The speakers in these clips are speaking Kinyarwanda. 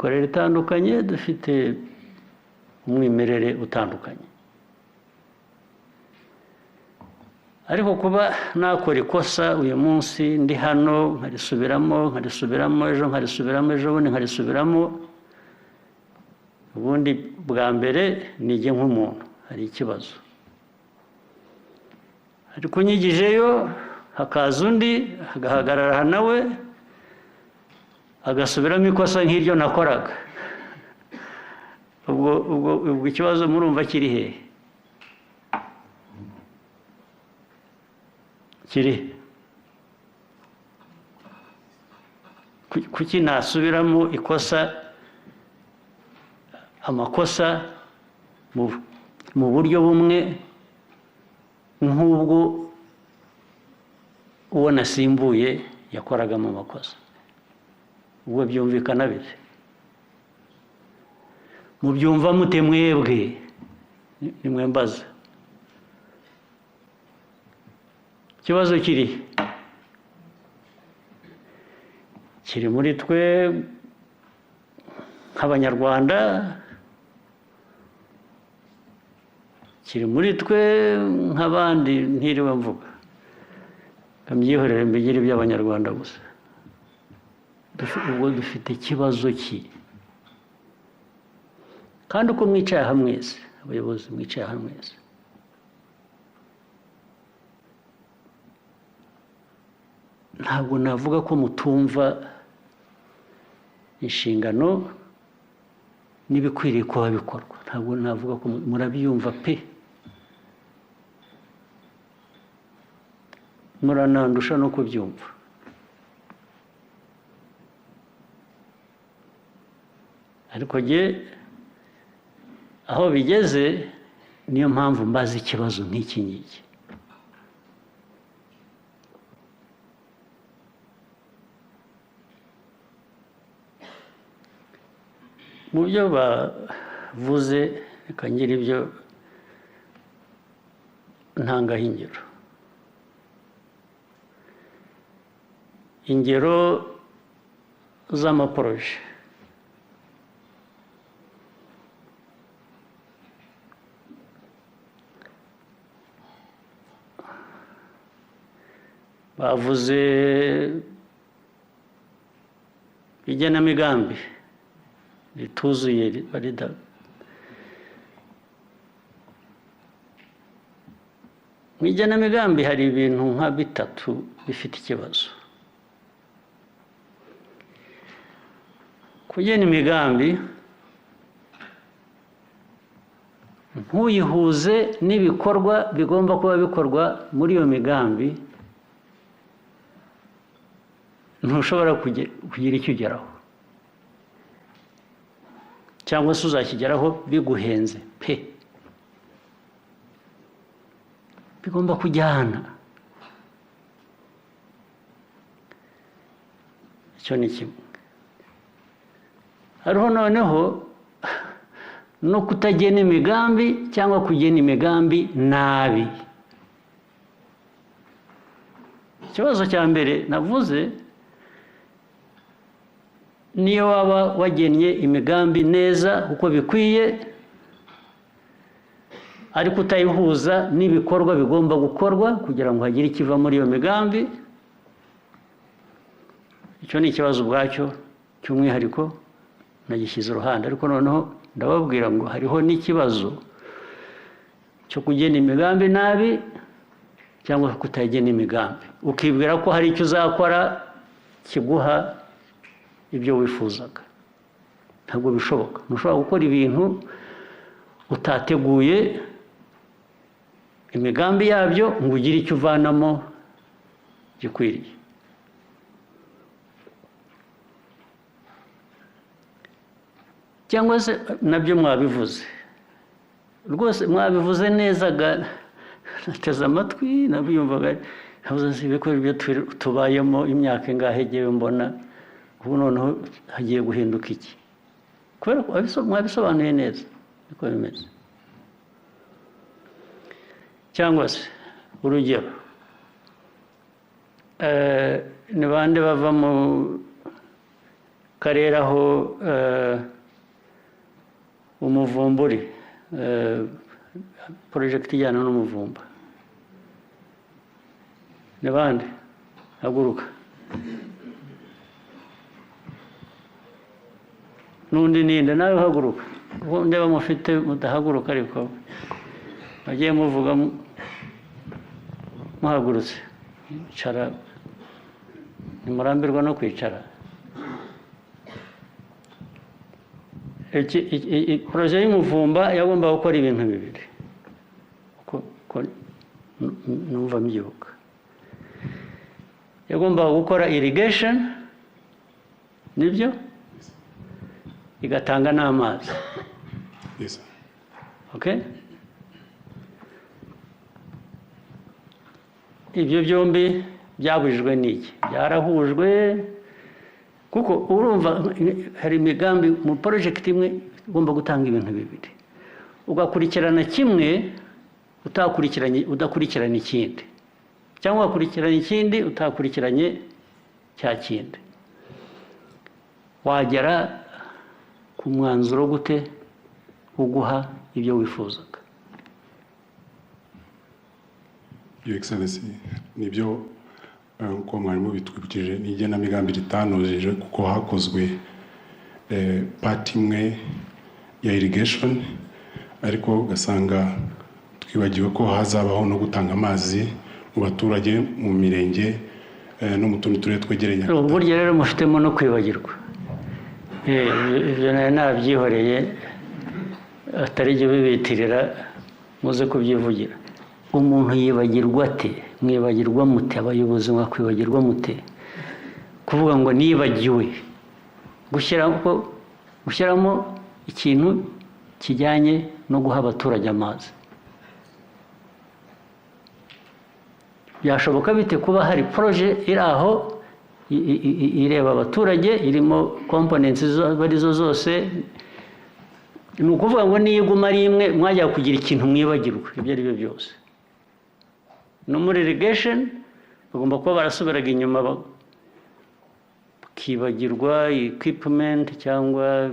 korera itandukanye dufite umwimerere utandukanye ariko kuba nakora ikosa uyu munsi ndi hano nkarisubiramo ejo bundi nkarisubiramo ubundi bwa mbere nijye nk'umuntu hari ikibazo ariko nyigijeyo hakaza undi agahagarara nawe agasubiramo ikosa nk'iryo nakoraga ubwo ikibazo murumva kiri hehe kiri kuki nasubiramo amakosa mu buryo bumwe nk'ubwo uwo nasimbuye yakoragamo amakosa ubwo byumvikana bite mubyumva mute mwebwe nimwe mbaza ikibazo kiri muri twe nk'abanyarwanda kiri muri twe nk'abandi ntiriwe mvuga mbyihorere mbigire iby'abanyarwanda gusa ubwo dufite ikibazo kandi uko mwicaye aha mwese abayobozi mwicaye aha mwese ntabwo navuga ko mutumva inshingano n'ibikwiriye kuba bikorwa ntabwo navuga ko murabyumva pe muranandusha no kubyumva ariko jye aho bigeze niyo mpamvu mbaza ikibazo nk'iki ngiki mu byo bavuze reka ngire ibyo ntangaho ingero z'amaporoje bavuze igenamigambi rituzuye mu igenamigambi hari ibintu nka bitatu bifite ikibazo kugena imigambi ntuyihuze n'ibikorwa bigomba kuba bikorwa muri iyo migambi ntushobora kugira icyo ugeraho cyangwa se uzakigeraho biguhenze pe bigomba kujyana icyo ni kimwe hariho noneho no kutagena imigambi cyangwa kugena imigambi nabi ikibazo cya mbere navuze niyo waba wagennye imigambi neza uko bikwiye ariko utayihuza n'ibikorwa bigomba gukorwa kugira ngo hagire ikiva muri iyo migambi icyo ni ikibazo ubwacyo cy'umwihariko nagishyize uruhande ariko noneho ndababwira ngo hariho n'ikibazo cyo kugena imigambi nabi cyangwa kutagena imigambi ukibwira ko hari icyo uzakora kiguha ibyo wifuzaga ntabwo bishoboka ntushobora gukora ibintu utateguye imigambi yabyo ngo ugire icyo uvanamo gikwiriye cyangwa se nabyo mwabivuze rwose mwabivuze neza nateze amatwi nabyumvaga navuze ko ibyo tubayemo imyaka ingahe igiye mbona ubu noneho hagiye guhinduka iki kubera ko mwabisobanuye neza niko bimeze cyangwa se urugero ni bande bava karere aho umuvumburi porojegiti ijyana n'umuvumba ni bande haguruka n'undi ninde nawe haguruka ndeba mufite mudahaguruka ariko bagiye muvuga muhagurutse icara ntimurambirwa no kwicara poroje y'umuvumba yagomba gukora ibintu bibiri numva mbyibuka yagomba gukora irrigation nibyo igatanga n'amazi okay ibyo byombi byabujijwe n'iki byarahujwe kuko urumva hari imigambi mu project imwe ugomba gutanga ibintu bibiri ugakurikirana kimwe udakurikirana ikindi cyangwa ugakurikirana ikindi utakurikiranye cya kindi wagera ku mwanzuro gute uguha ibyo wifuzaga. Your Excellency nibyo uko mwarimu bitwibukije n'igenamigambi ritanojeje kuko hakozwe part imwe ya irrigation ariko ugasanga twibagiwe ko hazabaho no gutanga amazi mu baturage mu mirenge no mu tundi turere twegeranye. Burya rero mufitemo no kwibagirwa ibyo nabyihoreye atari ibyo bibitirira muze kubyivugira. Umuntu yibagirwa ate mwibagirwa mute abayobozi mwakwibagirwa mute kuvuga ngo nibagiwe gushyiramo ikintu kijyanye no guha abaturage amazi byashoboka bite kuba hari proje iri aho ireba abaturage irimo components barizo zose ni ukuvuga ngo niyiguma ari imwe mwajya kugira ikintu mwibagirwa ibyo ari byo byose no muri irrigation bagomba kuba barasubiraga inyuma bakibagirwa equipment cyangwa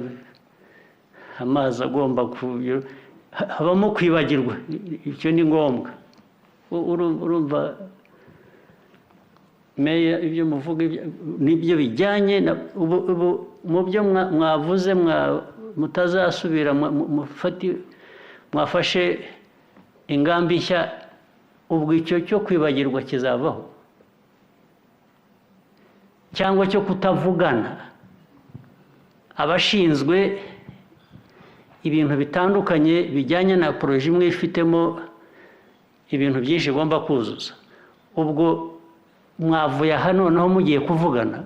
amazi agomba habamo kwibagirwa icyo ni ngombwa urumva meya ibyo muvuga nibyo bijyanye mu byo mwavuze mutazasubira mwafashe ingambi nshya ubwo icyo cyo kwibagirwa kizavaho cyangwa cyo kutavugana abashinzwe ibintu bitandukanye bijyanye na poroje imwe ifitemo ibintu byinshi igomba kuzuza ubwo mwavuye aha noneho mugiye kuvugana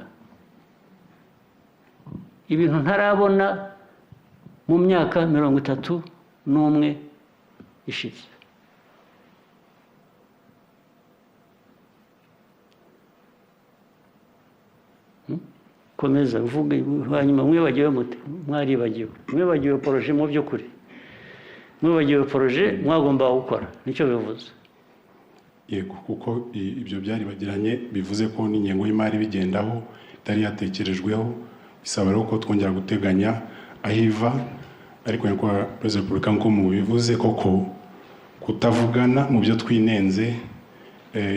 ibintu ntarabona mu myaka 31 ishize. Komeza uvuge hanyuma mwibagiwe mute mwibagiwe poroje mu by'ukuri mwibagiwe poroje mwagomba gukora nicyo bivuze. Yego kuko ibyo byari bagiranye bivuze ko n'ingengo y'imari bigendaho itari yatekerejweho bisaba rero ko twongera guteganya ahiva ariko nyakwa President Republika nko mu bivuze koko kutavugana mu byo twinenze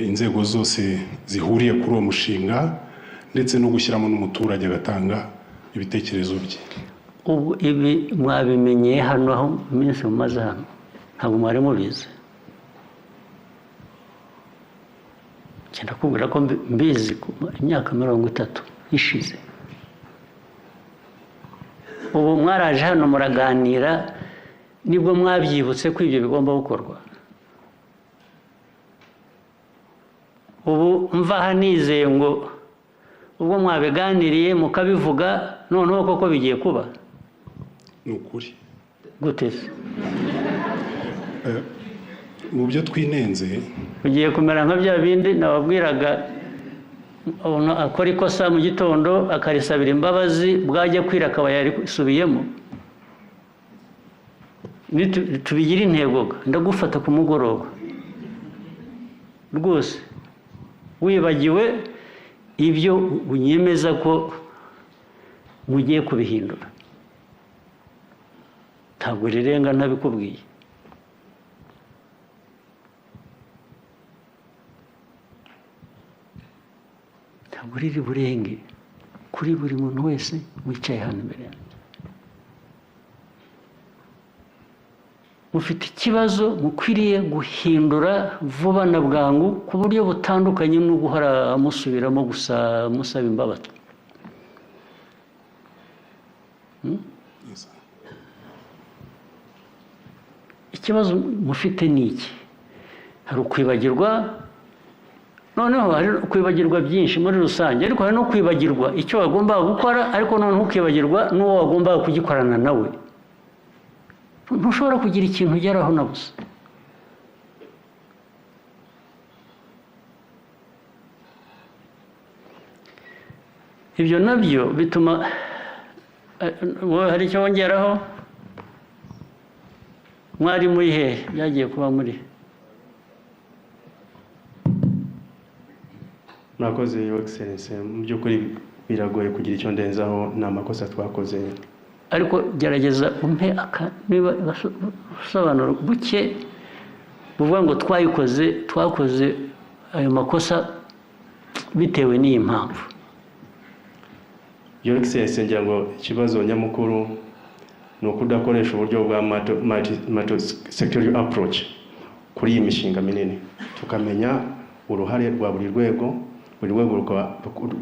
inzego zose zihuriye kuri uwo mushinga ndetse no gushyiramo n'umuturage agatanga ibitekerezo bye. Ubu ibi mwabimenye hano aho iminsi mumaze hano ntabwo mwari mubizi cyenda kubwira ko mbizi imyaka 30 ishize. Ubu mwaraje hano muraganira nibwo mwabyibutse ko ibyo bigomba gukorwa. Ubu mva hanizeye ngo ubwo mwabiganiriye mukabivuga noneho koko bigiye kuba nukuri gute mu byo twinenze ugiye kumera nka bya bindi nababwiraga akora ikosa mu gitondo akarisabira imbabazi bwajya kwira akaba yarisubiyemo tubigira intego ndagufata ku mugoroba rwose wibagiwe ibyo unyemeza ko mugiye kubihindura ntabwo rirenga ntabikubwiye ntabwo riri burenge kuri buri muntu wese wicaye hano imbere yanjye mufite ikibazo mukwiriye guhindura vuba na bwangu ku buryo butandukanye no guhora musubiramo gusa musaba imbabazi ikibazo mufite ni iki hari ukwibagirwa noneho hari kwibagirwa byinshi muri rusange ariko hari no kwibagirwa icyo wagombaga gukora ariko noneho ukibagirwa n'uwo wagombaga kugikorana nawe ntushobora kugira ikintu ugeraho na busa ibyo nabyo bituma hari icyo wongeraho mwari muri hehe byagiye kuba muri mwakoze Your Excellency mu by'ukuri biragoye kugira icyo ndenzaho ni amakosa twakoze ariko gerageza umpe niba usobanuro buke buvuga ngo twakoze ayo makosa bitewe n'iyi mpamvu Your Excellency ngira ngo ikibazo nyamukuru ni ukudakoresha uburyo bwa multi-sectorial approach kuri iyi mishinga minini tukamenya uruhare rwa buri rwego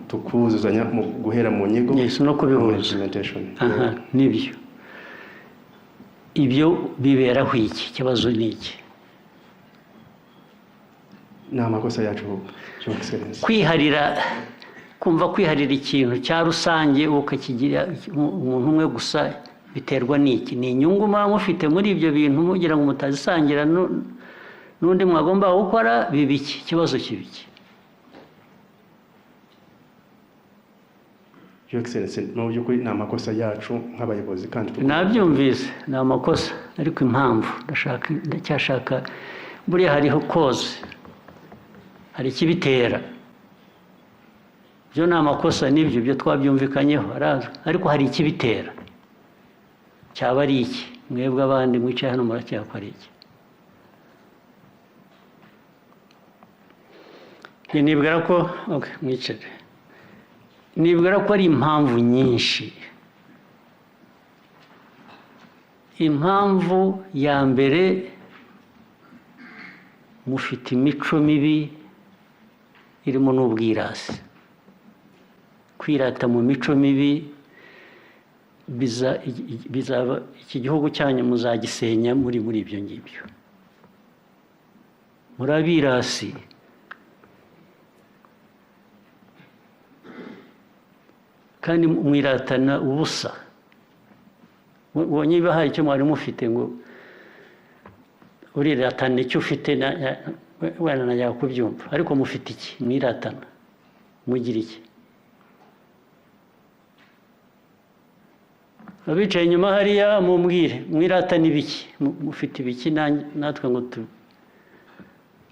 tukuzuzanya mu guhera mu nyigo no kubihuza nibyo ibyo biberaho iki kibazo ni iki ni amakosa yacu Your Excellency kumva kwiharira ikintu cya rusange ukakigira umuntu umwe gusa biterwa n'iki ni inyungu muba mufite muri ibyo bintu mugira ngo mutazisangira n'undi mwagomba gukora bibiki ikibazo kibiki Your Excellency no by'ukuri ni amakosa yacu nk'abayobozi kandi nabyumvise ni amakosa ariko impamvu ndacyashaka buriya hariho cause hari ikibitera byo ni amakosa n'ibyo byo twabyumvikanyeho ariko hari ikibitera cyaba ari iki mwebwe abandi mwicaye hano muracyakora iki nibwira ko mwicare nibwira ko ari impamvu nyinshi impamvu ya mbere mufite imico mibi irimo n'ubwirasi kwirata mu mico mibi bizaba iki gihugu cyanyu muzagisenya muri ibyo ngibyo murabirasi kandi mwiratana ubusa niba hari icyo mwari mufite ngo uriratana icyo ufite wenda najya kubyumva ariko mufite iki mwiratana mugira iki abicaye inyuma hariya mumbwire mwiratana ibiki mufite ibiki natwe ngo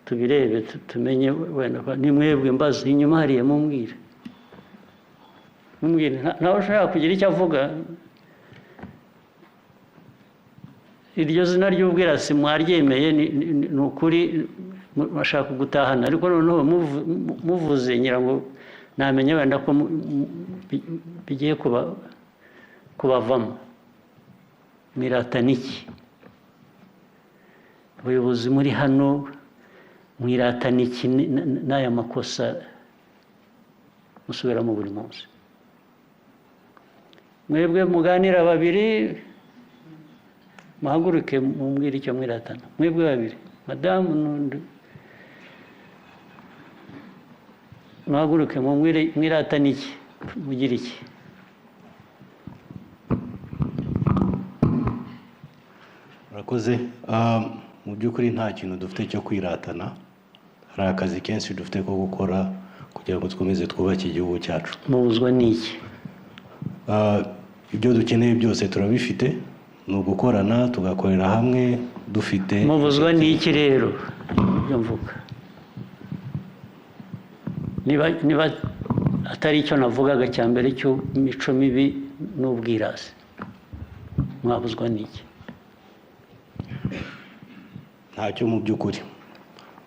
tubirebe tumenye wenda ni mwebwe mbaza inyuma hariya mumbwire ntawe ushaka kugira icyo avuga iryo zina ry'ubwirasi mwaryemeye ni ukuri bashaka gutahana ariko noneho muvuze ngira ngo namenye wenda ko bigiye kubavamo mwiratana iki abayobozi muri hano mwiratana iki n'aya makosa musubiramo buri munsi mwebwe muganira babiri muhaguruke mumbwire icyo mwiratana mwebwe babiri madamu n'undi muhaguruke mwiratana iki mugira iki murakoze mu by'ukuri nta kintu dufite cyo kwiratana hari akazi kenshi dufite ko gukora kugira ngo twemeze twubake igihugu cyacu mubuzwa n'iki ibyo dukeneye byose turabifite ni ugukorana tugakorera hamwe dufite mubuzwa n'iki rero ibyo mvuga niba atari icyo navugaga cya mbere cy'imico mibi n'ubwirasi mwabuzwa n'iki? ntacyo mu by'ukuri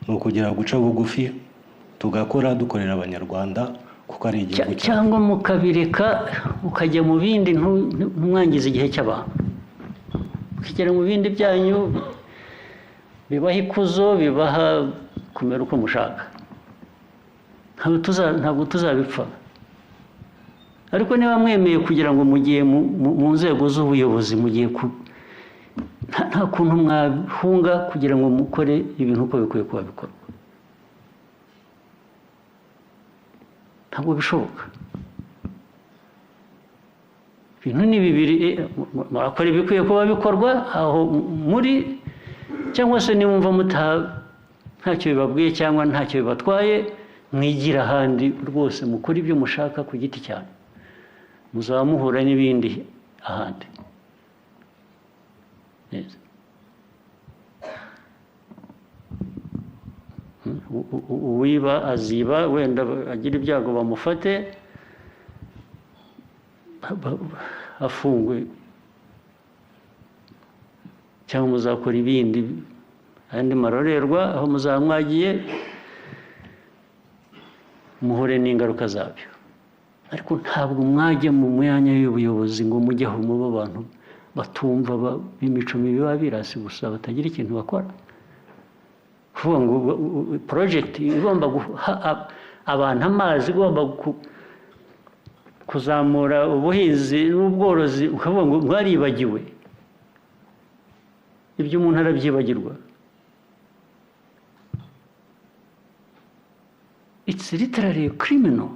ni ukugira guca bugufi tugakora dukorera abanyarwanda kuko ari igihugu cyangwa mukabireka mukajya mu bindi ntumwangize igihe cy'abantu mukigera mu bindi byanyu bibaha ikuzo bibaha kumera uko mushaka ntabwo tuzabipfa ariko niba mwemeye kugira ngo mugiye mu nzego z'ubuyobozi mugiye nta kuntu mwahunga kugira ngo mukore ibintu uko bikwiye kuba bikorwa ntabwo bishoboka ibintu ni bibiri murakora ibikwiye kuba bikorwa aho muri cyangwa se nimwumva ntacyo bibabwiye cyangwa ntacyo bibatwaye mwigira ahandi rwose mukora ibyo mushaka ku giti cyane muzaba muhura n'ibindi ahandi uwiba aziba wenda agira ibyago bamufate afungwe cyangwa muzakora ibindi andi marorerwa aho muzaba mwagiye muhure n'ingaruka zabyo ariko ntabwo mwajya mu myanya y'ubuyobozi ngo mujye aho muba abantu batumva b'imico mibi babirasi gusa batagira ikintu bakora kuvuga ngo porojegiti igomba guha abantu amazi igomba kuzamura ubuhinzi n'ubworozi ukavuga ngo mwaribagiwe ibyo umuntu arabyibagirwa it's literally criminal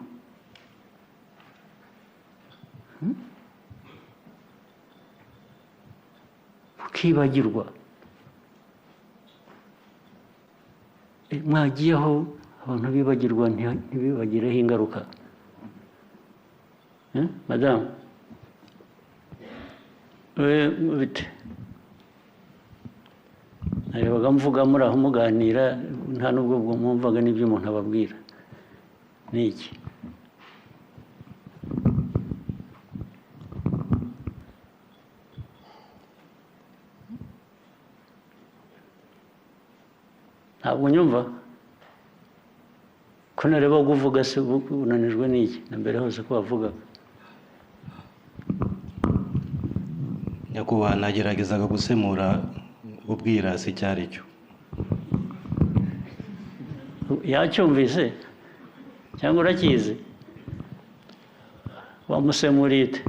ukibagirwa mwagiyeho abantu bibagirwa ntibibagireho ingaruka madamu bite narebaga mvuga muri aho muganira nta n'ubwo mwumvaga n'ibyo umuntu ababwira ni iki ntabwo nyumva ko nareba kuvuga se unanijwe n'iki na mbere hose ko wavugaga nyakubahwa nageragezaga gusemura ubwirasi icyo ari cyo yacyumvise cyangwa urakizi wamusemuriye ute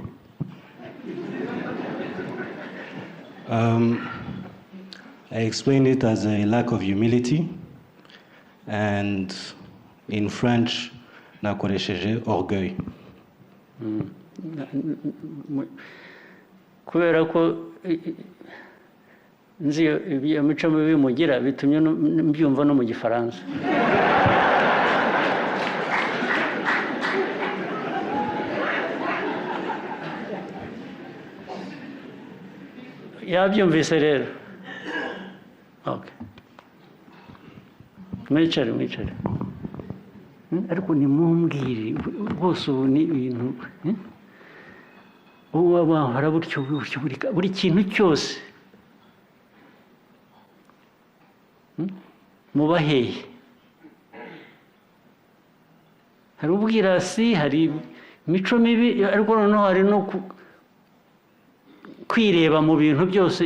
I explained it as a lack of humility, and in French, nakoresheje orgueil. Kubera ko nzi imico mibi mugira bitumye mbyumva no mu gifaransa. Yabyumvise rero. Okay. Mwicare. Ariko nimumbwire rwose ubu ni ibintu ubu bahora butyo buri kintu cyose mubaheye hari ubwirasi hari imico mibi ariko noneho hari no kwireba mu bintu byose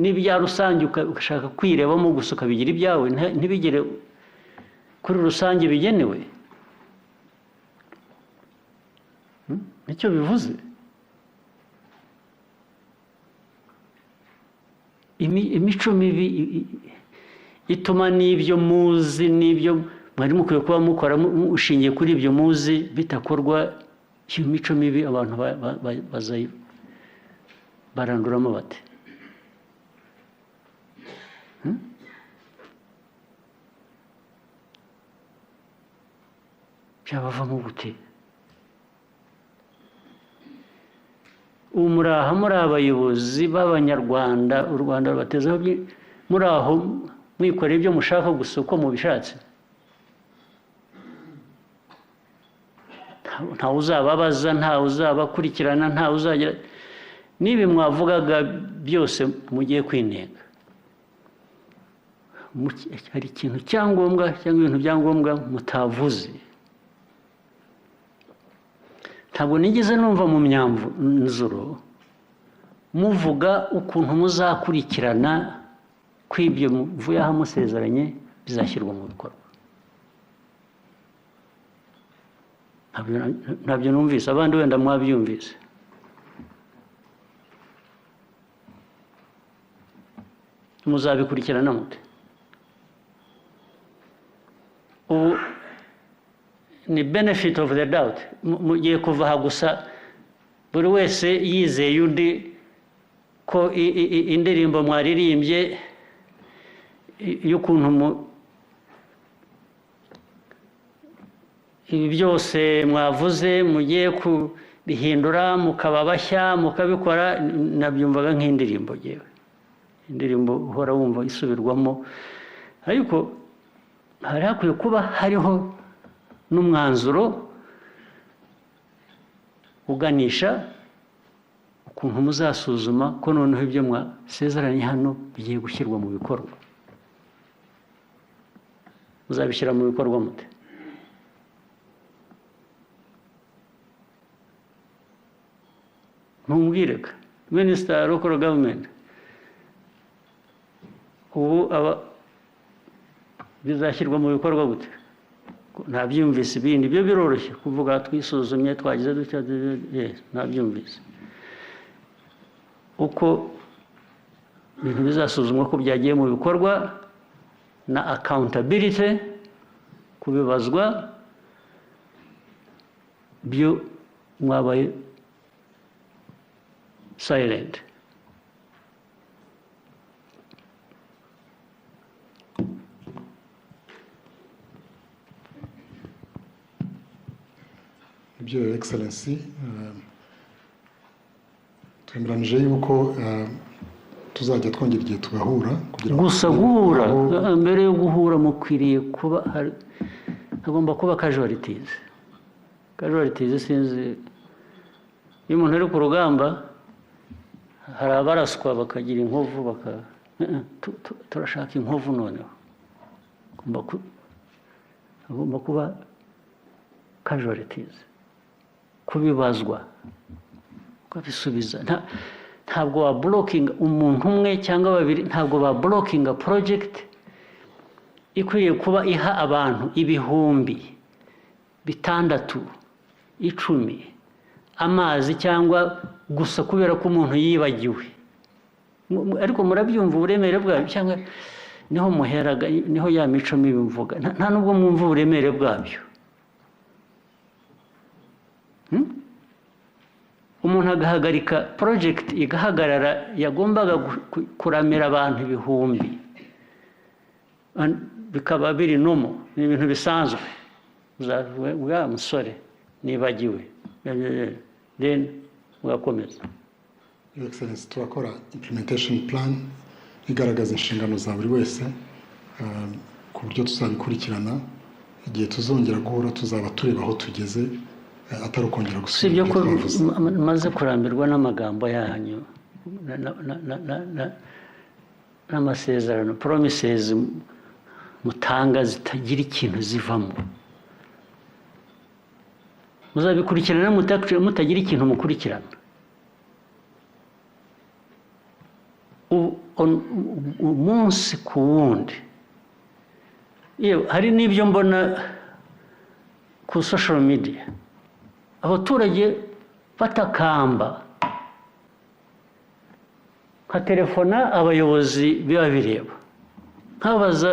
n'ibya rusange ugashaka kwirebamo gusa ukabigira ibyawe ntibigere kuri rusange bigenewe nicyo bivuze imico mibi ituma n'ibyo muzi n'ibyo mwari mukwiye kuba mukora ushingiye kuri ibyo muzi bitakorwa iyo mico mibi abantu baranduramo bate byabavamo gute ubu muri abayobozi b'abanyarwanda u Rwanda rubatezeho muri aho mwikorera ibyo mushaka gusa uko mubishatse ntawe uzababaza, ntawe uzabakurikirana, ntawe uzagira n'ibi mwavugaga byose mugiye kwinenga. Hari ikintu cyangombwa cyangwa ibintu byangombwa mutavuze. Ntabwo nigeze numva mu myanzuro muvuga ukuntu muzakurikirana kw'ibyo muvuye aha musezeranye bizashyirwa mu bikorwa. Ntabyo numvise, abandi wenda mwabyumvise. Muzabikurikirana mute? Ubu ni benefit of the doubt, mugiye kuva aha gusa buri wese yizeye undi ko indirimbo mwaririmbye y'ukuntu ibi byose mwavuze mugiye kubihindura mukaba bashya mukabikora. Nabyumvaga nk'indirimbo yewe, indirimbo uhora wumva isubirwamo, ariko hari hakwiye kuba hariho n'umwanzuro uganisha ukuntu muzasuzuma ko noneho ibyo mwasezeranye hano bigiye gushyirwa mu bikorwa. Muzabishyira mu bikorwa mute? Ntumbwireka Minister Local Government, ubu bizashyirwa mu bikorwa gute? Ntabyumvise ibindi byo biroroshye kuvuga twisuzumye twagize dutya, ntabyumvise. Uko ibintu bizasuzumwa ko byagiye mu bikorwa na accountability, kubibazwa, byo mwabaye silent. Your Excellency, twemeranije yuko tuzajya twongera igihe tugahura gusa guhura. Mbere yo guhura mukwiriye kuba hagomba kuba casualties. Sinzi, iyo umuntu ari ku rugamba hari abaraswa bakagira inkovu, turashaka inkovu noneho. Hagomba kuba casualties, kubibazwa, ukabisubiza. Ntabwo wa blocking umuntu umwe cyangwa babiri, ntabwo ba blocking a project ikwiye kuba iha abantu ibihumbi 6, 10 amazi cyangwa gusa kubera ko umuntu yibagiwe. Ariko murabyumva uburemere bwabyo, cyangwa niho muheraga, niho ya mico mibi mvuga. Nta nubwo mwumva uburemere bwabyo. Umuntu agahagarika project igahagarara yagombaga kuramira abantu ibihumbi, bikaba biri nomo, ni ibintu bisanzwe. Bwa musore nibagiwe, then ugakomeza. Your Excellency, turakora implementation plan igaragaza inshingano za buri wese ku buryo tuzabikurikirana. Igihe tuzongera guhura tuzaba tureba aho tugeze, atari ukongera gusubira ibyo twavuze. Maze kurambirwa n'amagambo yanyu n'amasezerano, promises mutanga zitagira ikintu zivamo. Muzabikurikirana mutagira ikintu mukurikirana. Umunsi ku wundi hari n'ibyo mbona ku social media, abaturage batakamba, nkaterefona abayobozi biba bireba, nkabaza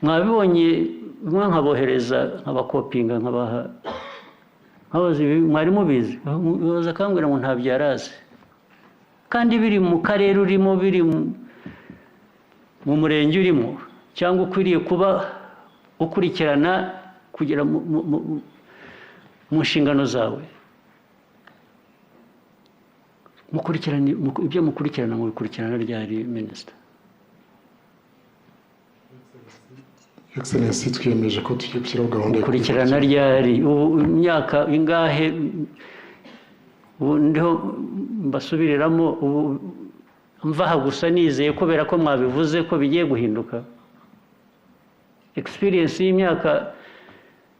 mwabibonye, nkabohereza nkabakopinga, nkabaha, nkabaza mwari mubizi, bibaza akambwira ngo ntabyo yarazi, kandi biri mu karere urimo, biri mu murenge urimo, cyangwa ukwiriye kuba ukurikirana kugera mu nshingano zawe. Mukurikirana ibyo mukurikirana, mu bikurikirana ryari Minister? Excellency twiyemeje ko tugiye gushyiraho gahunda yo gukurikirana ryari ubu imyaka ingahe ubu ndiho mbasubiriramo ubu mvaha gusa nizeye kubera ko mwabivuze ko bigiye guhinduka experience y'imyaka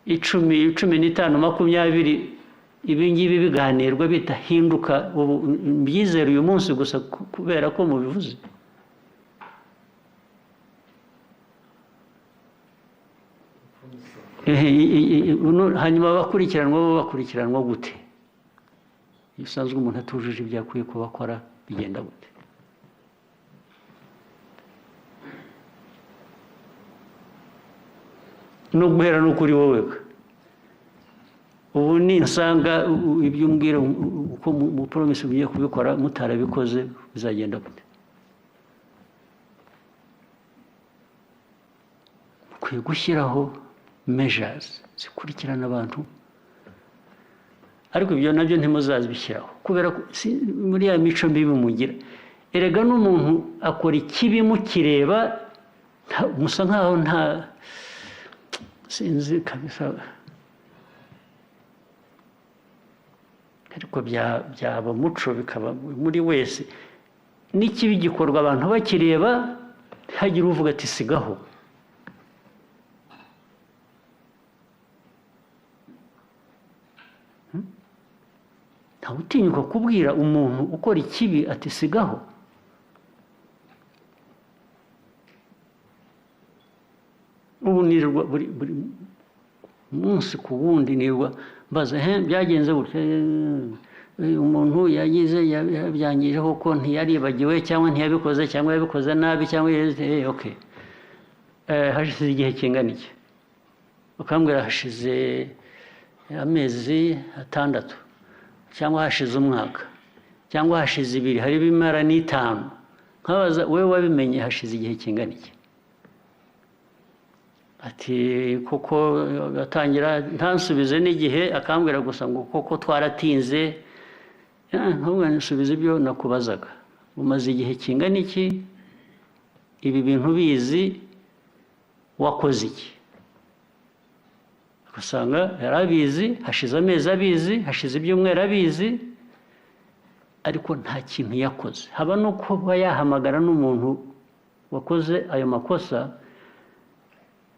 10, 15, 20 ibi ngibi biganirwa bitahinduka ubu byizera uyu munsi gusa kubera ko mubivuze hanyuma bakurikiranwa gute bisanzwe umuntu atujuje ibyo akwiye kuba akora bigenda gute no guhera no kuri wowe ubu ninsanga ibyo umbwira uko mu promise ugiye kubikora mutarabikoze bizagenda gute ukwiye gushyiraho measures zikurikirana abantu ariko ibyo nabyo ntimuzazibishyiraho kubera ko muri ya mico mibi mugira erega n'umuntu akora ikibi mukireba musa nkaho nta sinzi kabisa ariko byaba muco bikaba muri wese n'ikibi gikorwa abantu bakireba hagira uvuga ati sigaho ntawe utinyuka kubwira umuntu ukora ikibi ati sigaho ubu nirwa buri munsi ku wundi nirwa mbaza byagenze gutya umuntu yagize yabyangije kuko ntiyaribagiwe cyangwa ntiyabikoze cyangwa yabikoze nabi cyangwa okay hashize igihe kingana iki ukambwira hashize amezi 6 cyangwa hashize umwaka cyangwa hashize 2 hari bimara n'5 nkabaza wewe wabimenye hashize igihe kingana iki ati koko gatangira ntansubize n'igihe akambwira gusa ngo koko twaratinze ntabwo nsubize ibyo nakubazaga umaze igihe kingana iki ibi bintu bizi wakoze iki usanga yarabizi hashize amezi abizi hashize ibyumweru abizi ariko nta kintu yakoze haba no kuba yahamagara n'umuntu wakoze ayo makosa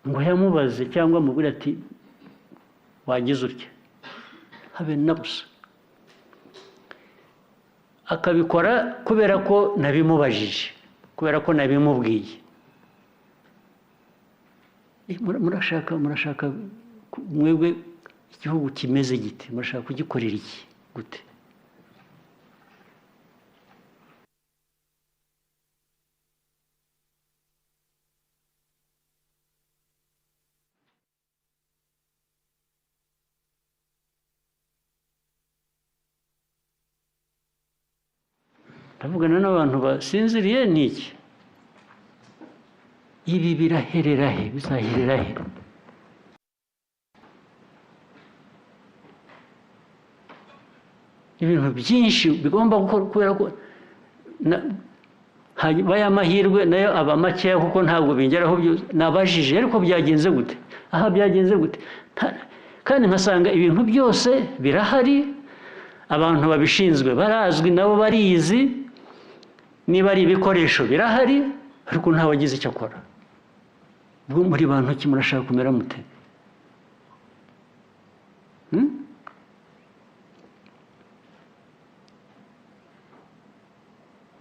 ngo yamubaze cyangwa mubwira ati wagize utya habe na busa akabikora kubera ko nabimubajije kubera ko nabimubwiye murashaka mwebwe igihugu kimeze gite murashaka kugikorera iki gute ndavugana n'abantu basinziriye n'iki ibi biraherera he bizaherera he ibintu byinshi bigomba gukora kubera ko baya mahirwe nayo aba makeya kuko ntabwo bingeraho nabajije ariko byagenze gute aha byagenze gute kandi nkasanga ibintu byose birahari abantu babishinzwe barazwi nabo barizi niba ari ibikoresho birahari ariko ntawe agize icyo akora ubwo muri bantu ki murashaka kumera mute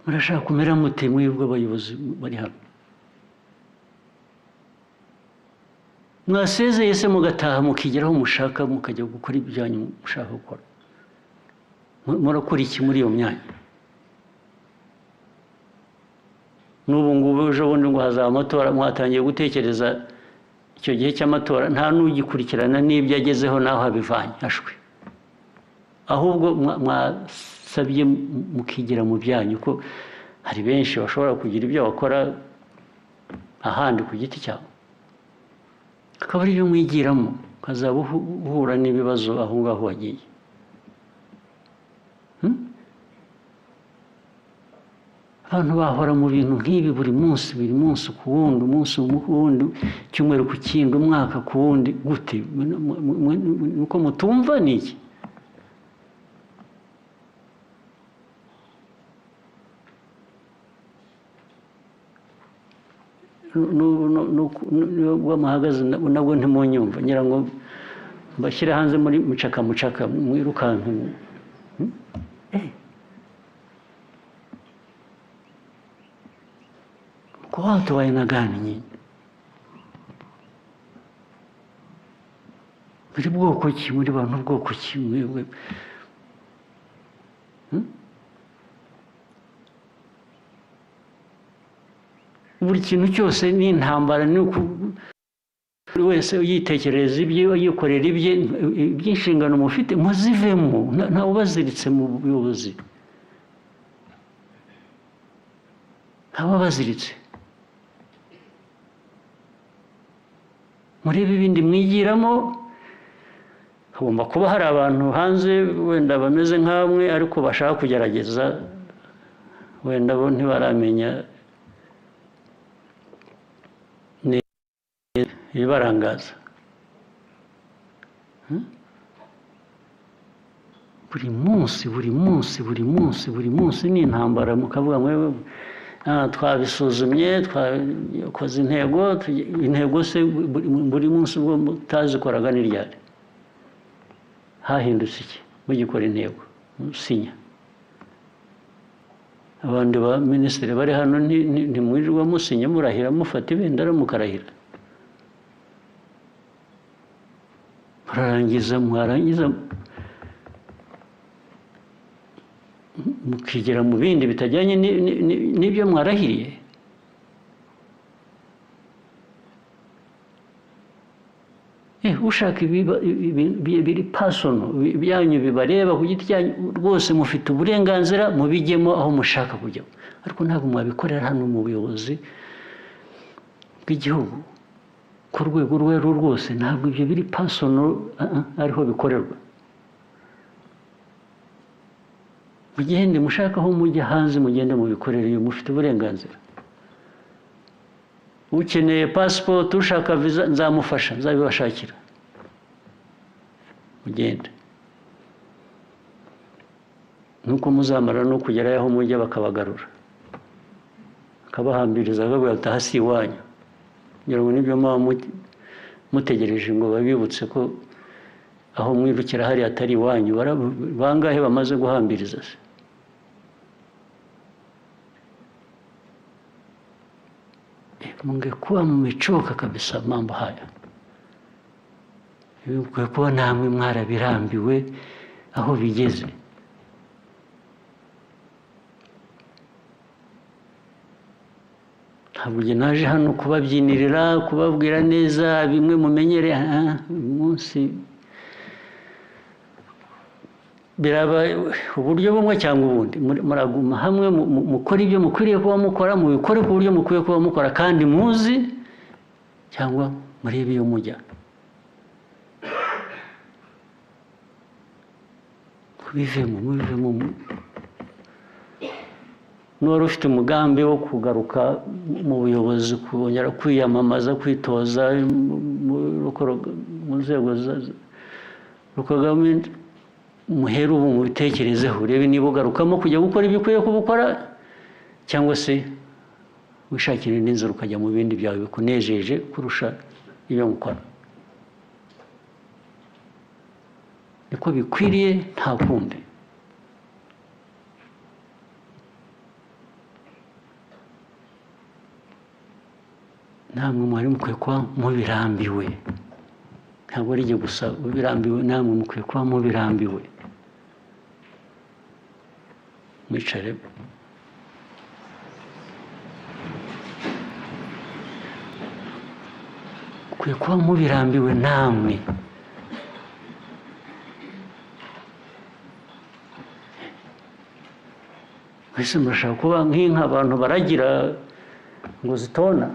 murashaka kumera mute mwebwe abayobozi bari hano mwasezeye se mugataha mukigeraho mushaka mukajya gukora ibyanyu mushaka gukora murakora iki muri iyo myanya n'ubu ngubu ejo bundi ngo hazaba amatora mwatangiye gutekereza icyo gihe cy'amatora nta n'ugikurikirana n'ibyo agezeho n'aho abivanye ashwe ahubwo mwasabye mukigira mu byanyu ko hari benshi bashobora kugira ibyo bakora ahandi ku giti cyabo akaba ari byo mwigiramo ukazaba uhura n'ibibazo aho ngaho wagiye abantu bahora mu bintu nk'ibi buri munsi ku wundi, umunsi ku wundi, icyumweru ku kindi, umwaka ku wundi. Gute? Nuko mutumva ni iki? Nubwo muhagaze nabwo ntimunyumva, ngira ngo mbashyire hanze muri mucaka mwirukanka. Kwa watu wa aina gani nyinyi? Muri bwoko ki? Muri bantu bwoko ki mwebwe? Buri kintu cyose ni intambara, ni buri wese yitekereza ibye, yikorera ibye, iby'inshingano mufite muzivemo, ntawe ubaziritse mu buyobozi, ntawe ubaziritse. Murebe ibindi mwigiramo. Hagomba kuba hari abantu hanze wenda bameze nk'amwe ariko bashaka kugerageza, wenda bo ntibaramenya ibibarangaza. Buri munsi ni intambara. Mukavuga mwe twabisuzumye, twakoze intego se buri munsi ubwo mutazikoraga ni ryari? Hahindutse iki mugikora intego musinya? Abandi ba minisitiri bari hano ntimwirirwa musinya, murahira, mufata ibendera mukarahira, mwarangiza mukigera mu bindi bitajyanye n'ibyo mwarahiriye. Ushaka biri pasono byanyu bibareba ku giti cyanyu, rwose mufite uburenganzira mubijyemo aho mushaka kujya, ariko ntabwo mwabikorera hano mu buyobozi bw'igihugu ku rwego urwo ari rwo rwose. Ntabwo ibyo biri pasono ariho bikorerwa. Mugende mushaka aho mujya hanze, mugende mubikorere, iyo mufite uburenganzira. Ukeneye passport, ushaka visa, nzamufasha, nzabibashakira, mugende. Nuko muzamara no kugerayo aho mujya bakabagarura, bakabahambiriza bavuga ati aha si iwanyu. Ngira ngo nibyo muba mutegereje ngo babibutse ko aho mwirukira hari atari iwanyu. Bangahe bamaze guhambiriza se? Mungekuwa mmechoka kabisa mambo haya. Mungekuwa namwe mwarabirambiwe aho bigeze. Ntabwo naje hano kubabyinirira, kubabwira neza bimwe mumenyere. Umunsi biraba uburyo bumwe cyangwa ubundi, muraguma hamwe mukora ibyo mukwiriye kuba mukora, mubikore ku buryo mukwiye kuba mukora, kandi muzi cyangwa murebe iyo mujya. Mubivemo. N'uwari ufite umugambi wo kugaruka mu buyobozi, kongera kwiyamamaza, kwitoza mu nzego za gavumenti, muhere ubu mubitekerezeho, urebe niba ugarukamo kujya gukora ibyo ukwiye kubukora, cyangwa se wishakira indi nzira ukajya mu bindi byawe bikunejeje kurusha ibyo mukora. Niko bikwiriye, nta kundi. Namwe mwari mukwiye kuba mubirambiwe, ntabwo ari igihe gusa ubirambiwe, namwe mukwiye kuba mubirambiwe. Mwicare. Mukwiye kuba mubirambiwe namwe. Mwese murashaka kuba nk'inka abantu baragira ngo zitona.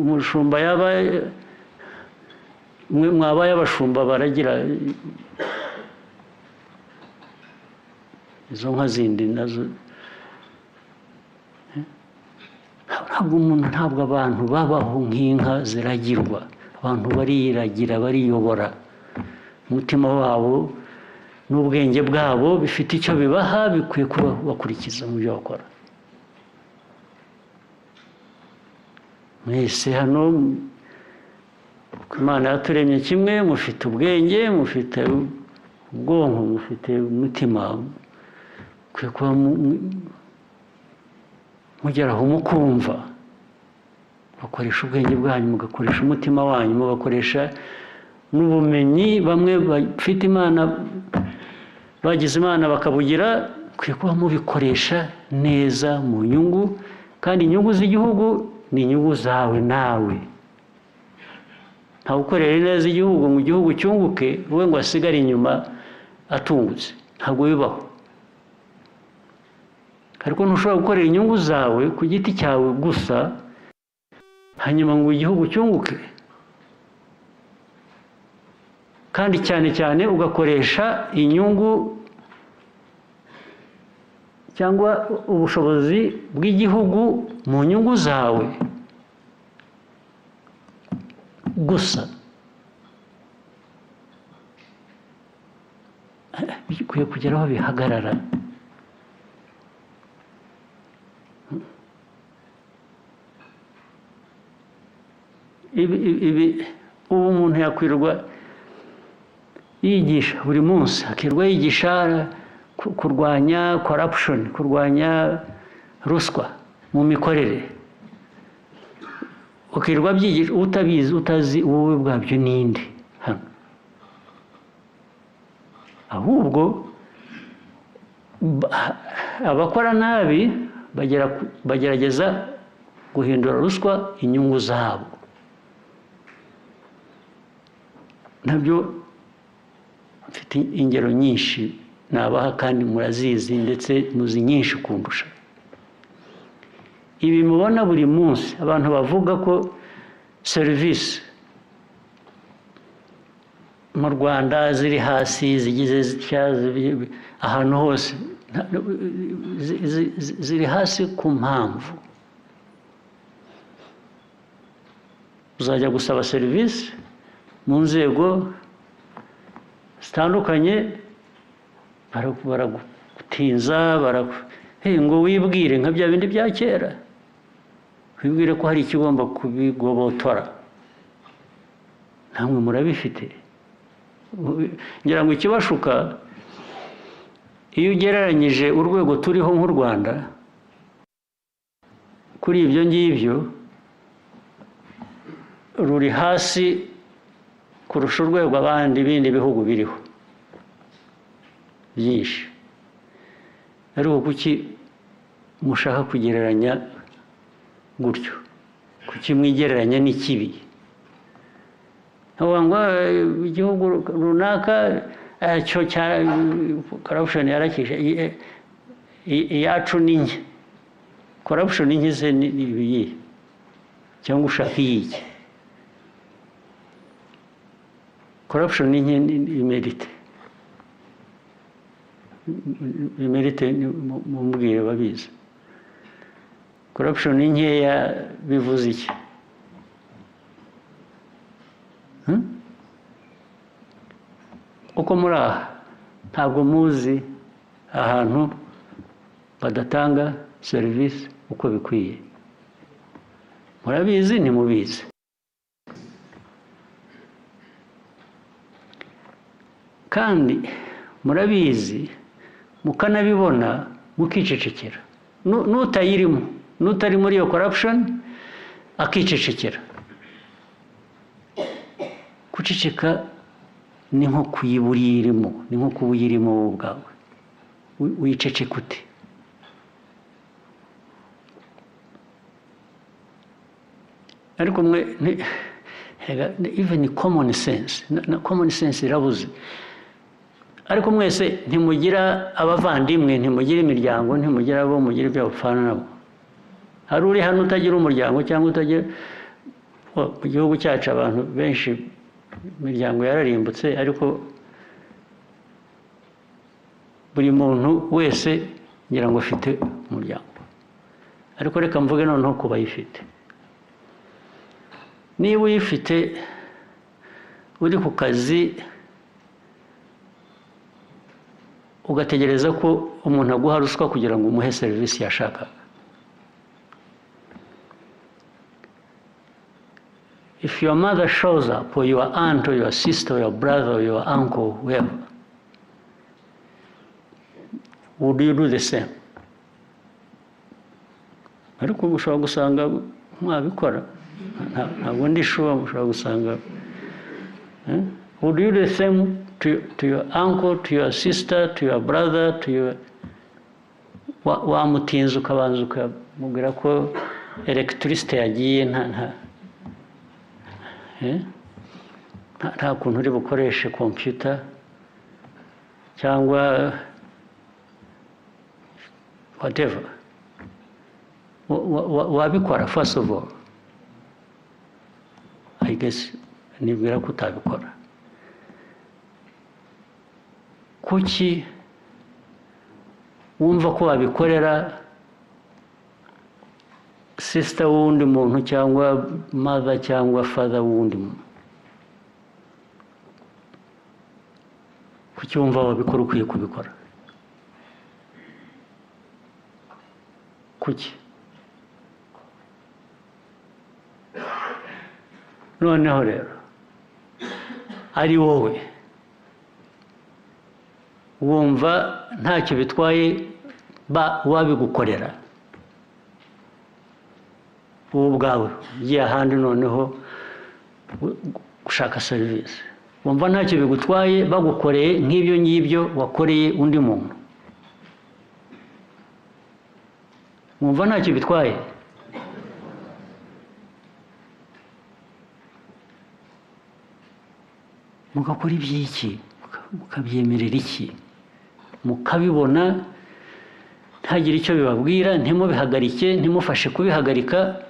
Umushumba yaba mwe mwabaye abashumba baragira izo nka zindi nazo ntabwo abantu babaho nk'inka ziragirwa. Abantu bariragira, bariyobora. Umutima wabo n'ubwenge bwabo bifite icyo bibaha, bikwiye kuba bakurikiza mu byo bakora. Mwese hano Imana yaturemye kimwe, mufite ubwenge, mufite ubwonko, mufite umutima, mukwiye kuba mugeraho mukumva, mugakoresha ubwenge bwanyu, mugakoresha umutima wanyu, mugakoresha n'ubumenyi. Bamwe bafite Imana, bagize Imana bakabugira, mukwiye kuba mubikoresha neza mu nyungu, kandi inyungu z'igihugu ni inyungu zawe nawe. Ntawe ukorera neza igihugu ngo igihugu cyunguke wowe ngo asigare inyuma atungutse. Ntabwo bibaho. Ariko ntushobora gukorera inyungu zawe ku giti cyawe gusa hanyuma ngo igihugu cyunguke, kandi cyane cyane ugakoresha inyungu cyangwa ubushobozi bw'igihugu mu nyungu zawe gusa. Bikwiye kugera aho bihagarara. Ubu umuntu yakwirwa yigisha buri munsi, akirwa yigisha kurwanya corruption, kurwanya ruswa mu mikorere, ukirwa byigisha utabizi, utazi wowe bwabyo ninde hano. Ahubwo abakora nabi bagerageza guhindura ruswa inyungu zabo. Nabyo mfite ingero nyinshi nabaha kandi murazizi, ndetse muzi nyinshi kundusha. Ibi mubona buri munsi abantu bavuga ko serivisi mu Rwanda ziri hasi, zigize zitya, ahantu hose ziri hasi ku mpamvu. Uzajya gusaba serivisi mu nzego zitandukanye, baragutinza, ngo wibwire nka bya bindi bya kera, wibwire ko hari ikigomba kubigobotora. Namwe murabifite. Ngira ngo ikibashuka, iyo ugereranyije urwego turiho nk'u Rwanda kuri ibyo ngibyo, ruri hasi kurusha urwego abandi bindi bihugu biriho byinshi. Ariko kuki mushaka kugereranya gutyo? Kuki mwigereranya n'ikibi? Ngo igihugu runaka cyo cya corruption yarakisha, iyacu ni nke. Corruption nke se ni ibiyi cyangwa ushaka iyiki? Corruption ni nke imerite. Imerite mumbwire babizi. Corruption ni nkeya bivuze iki? Uko muri aha ntabwo muzi ahantu badatanga serivisi uko bikwiye. Murabizi ntimubizi. Kandi murabizi mukanabibona mukicecekera. N'utayirimo, n'utari muri iyo corruption akicecekera. Guceceka ni nko kuyiburirimo, ni nko kuba uyirimo wowe ubwawe. Wiceceka ute? Ariko mwe even common sense, common sense irabuze. Ariko mwese ntimugira abavandimwe, ntimugira imiryango, ntimugira abo mugira ibyo bapfana nabo. Hari uri hano utagira umuryango cyangwa utagira, mu gihugu cyacu abantu benshi imiryango yararimbutse, ariko buri muntu wese ngira ngo afite umuryango. ariko reka mvuge noneho ku bayifite. Niba uyifite uri ku kazi ugategereza ko umuntu aguha ruswa kugira ngo umuhe serivisi yashakaga, if your mother shows up, or your aunt, or your sister, or your brother, or your uncle, whoever, would you do the same? Ariko ushobora gusanga mwabikora, ntabwo ndi sure ushobora gusanga. Would you do the same to your uncle, to your sister, to your brother, to your... wamutinza ukabanza ukamubwira ko electricity yagiye, nta kuntu uri bukoreshe computer cyangwa whatever, wabikora? First of all, I guess nibwira ko utabikora. Kuki wumva ko wabikorera sister wundi muntu cyangwa mother cyangwa father wundi muntu? Kuki wumva wabikora ukwiye kubikora? Kuki? Noneho rero ari wowe wumva ntacyo bitwaye wabigukorera wowe ubwawe ugiye ahandi noneho gushaka serivisi, wumva ntacyo bigutwaye bagukoreye nk'ibyo ngibyo wakoreye undi muntu, wumva ntacyo bitwaye? Mugakora iby'iki, mukabyemerera iki, mukabibona ntagire icyo bibabwira, ntimubihagarike, ntimufashe kubihagarika,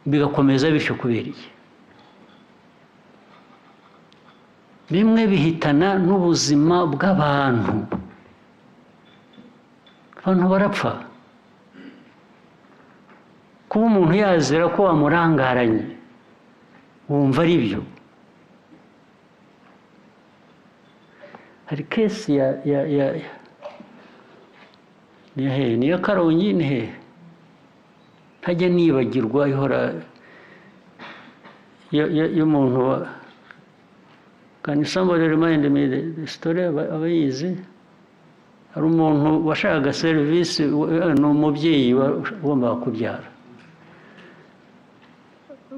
bigakomeza bityo kubera iki? Bimwe bihitana n'ubuzima bw'abantu, abantu barapfa. Kuba umuntu yazira ko wamurangaranye wumva ari byo? Hari kesi ni ya Karongi, ni he ntajya nibagirwa, ihora y'umuntu. Can somebody remind me the story? Abayizi, hari umuntu washakaga serivisi, ni umubyeyi wagombaga kubyara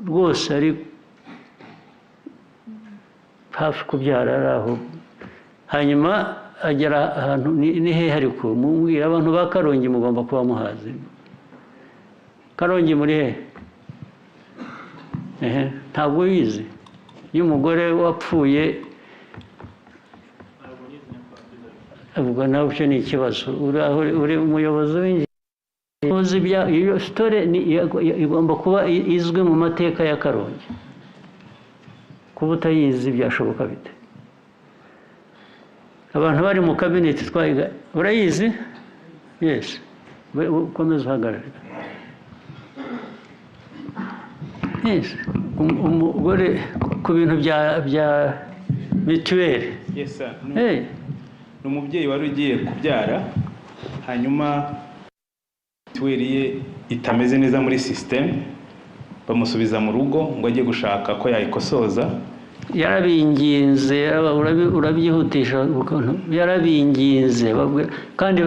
rwose, ari hafi kubyara, ari aho, hanyuma agera ahantu ni hehe, ariko mubwira abantu ba Karongi mugomba kuba muhazi. Karongi muri hehe? Ntabwo uyizi? Y'umugore wapfuye, ubwo nawe cyo ni ikibazo. Uri umuyobozi w'ingenzi, iyo story igomba kuba izwi mu mateka ya Karongi. Kuba utayizi byashoboka bite? Abantu bari mu kabineti twayiga, urayizi? Yes, ukomeza uhagarare. Yes, umugore ku bintu bya mituweli. Yes sir. Ni umubyeyi wari ugiye kubyara, hanyuma mituweli ye itameze neza muri system, bamusubiza mu rugo ngo ajye gushaka ko yayikosoza. Yarabinginze, urabyihutisha, yarabinginze, kandi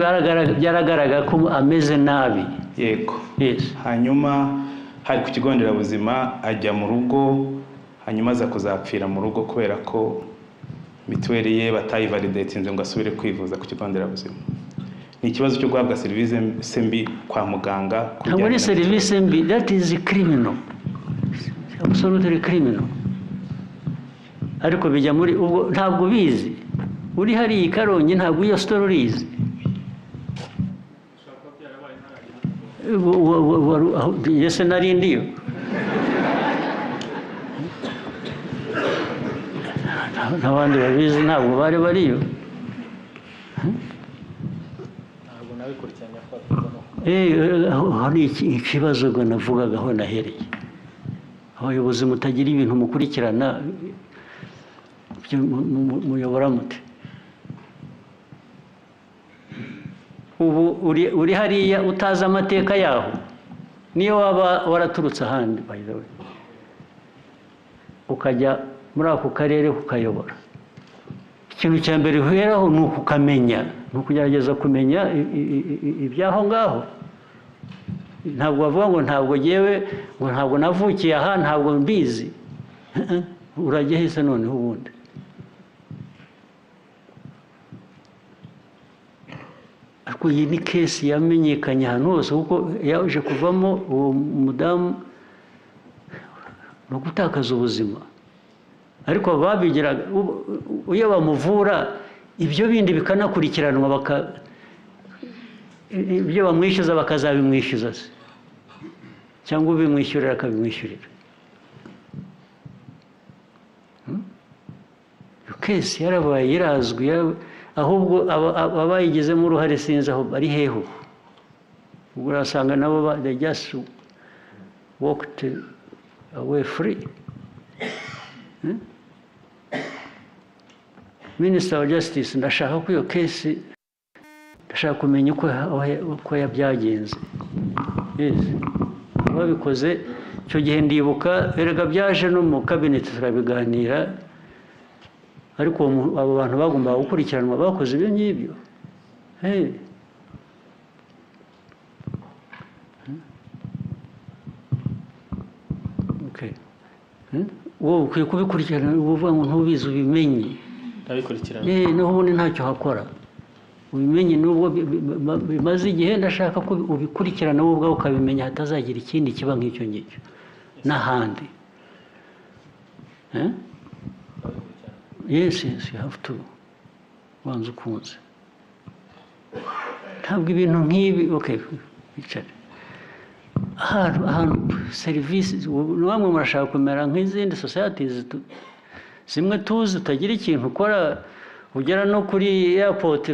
byaragaragara ko ameze nabi. Yego. Yes. Hanyuma hari ku kigo nderabuzima, ajya mu rugo, hanyuma aza kuzapfira mu rugo kubera ko mituweli ye batayivalidatinze ngo asubire kwivuza ku kigo nderabuzima. Ni ikibazo cyo guhabwa serivisi mbi kwa muganga. Ntabwo ni serivisi mbi, that is criminal, absolutely criminal. Ariko bijya muri ubwo ntabwo bizi. Uri hari i Karongi ntabwo iyo story urizi. Yese nari ndiyo. N'abandi babizi ntabwo bari bariyo. aho ni ikibazo ngo navugaga aho nahereye. Abayobozi mutagira ibintu mukurikirana muyobora mute? Ubu uri hariya utazi amateka yaho, niyo waba waraturutse ahandi by the way, ukajya muri ako karere kukayobora, ikintu cya mbere uheraho ni ukukamenya, ni ukugerageza kumenya ibyaho ngaho. Ntabwo bavuga ngo ntabwo yewe ngo ntabwo navukiye aha ntabwo mbizi. Urajya hese noneho ubundi? Ariko iyi ni kesi yamenyekanye ahantu hose, kuko yaje kuvamo uwo mudamu no gutakaza ubuzima. Ariko babigiraga iyo bamuvura ibyo bindi bikanakurikiranwa, ibyo bamwishyuza bakazabimwishyuza se, cyangwa ubimwishyurira akabimwishyurira. Iyo kesi yarabaye irazwi, ahubwo abayigizemo uruhare sinzi aho bari hehe ubu. Ubwo urasanga nabo they just walked away free. Minister of Justice, ndashaka ko iyo kesi, ndashaka kumenya uko yabyagenze. Babikoze icyo gihe ndibuka, erega byaje no mu cabinet turabiganira, ariko abo bantu bagombaga gukurikiranwa bakoze ibyo ngibyo. Wowe ukwiye kubikurikirana, uvuga ngo ntubizi ubimenye. Naho ubundi ntacyo hakora, ubimenye nubwo bimaze igihe. Ndashaka ko ubikurikirana wowe ubwawe ukabimenya, hatazagira ikindi kiba nk'icyo ngicyo n'ahandi. Yes, you have to wanza ukunze. Ntabwo ibintu nk'ibi bicare ahantu serivisi. Namwe murashaka kumera nk'izindi societies zimwe tuzi, utagira ikintu ukora, ugera no kuri airport,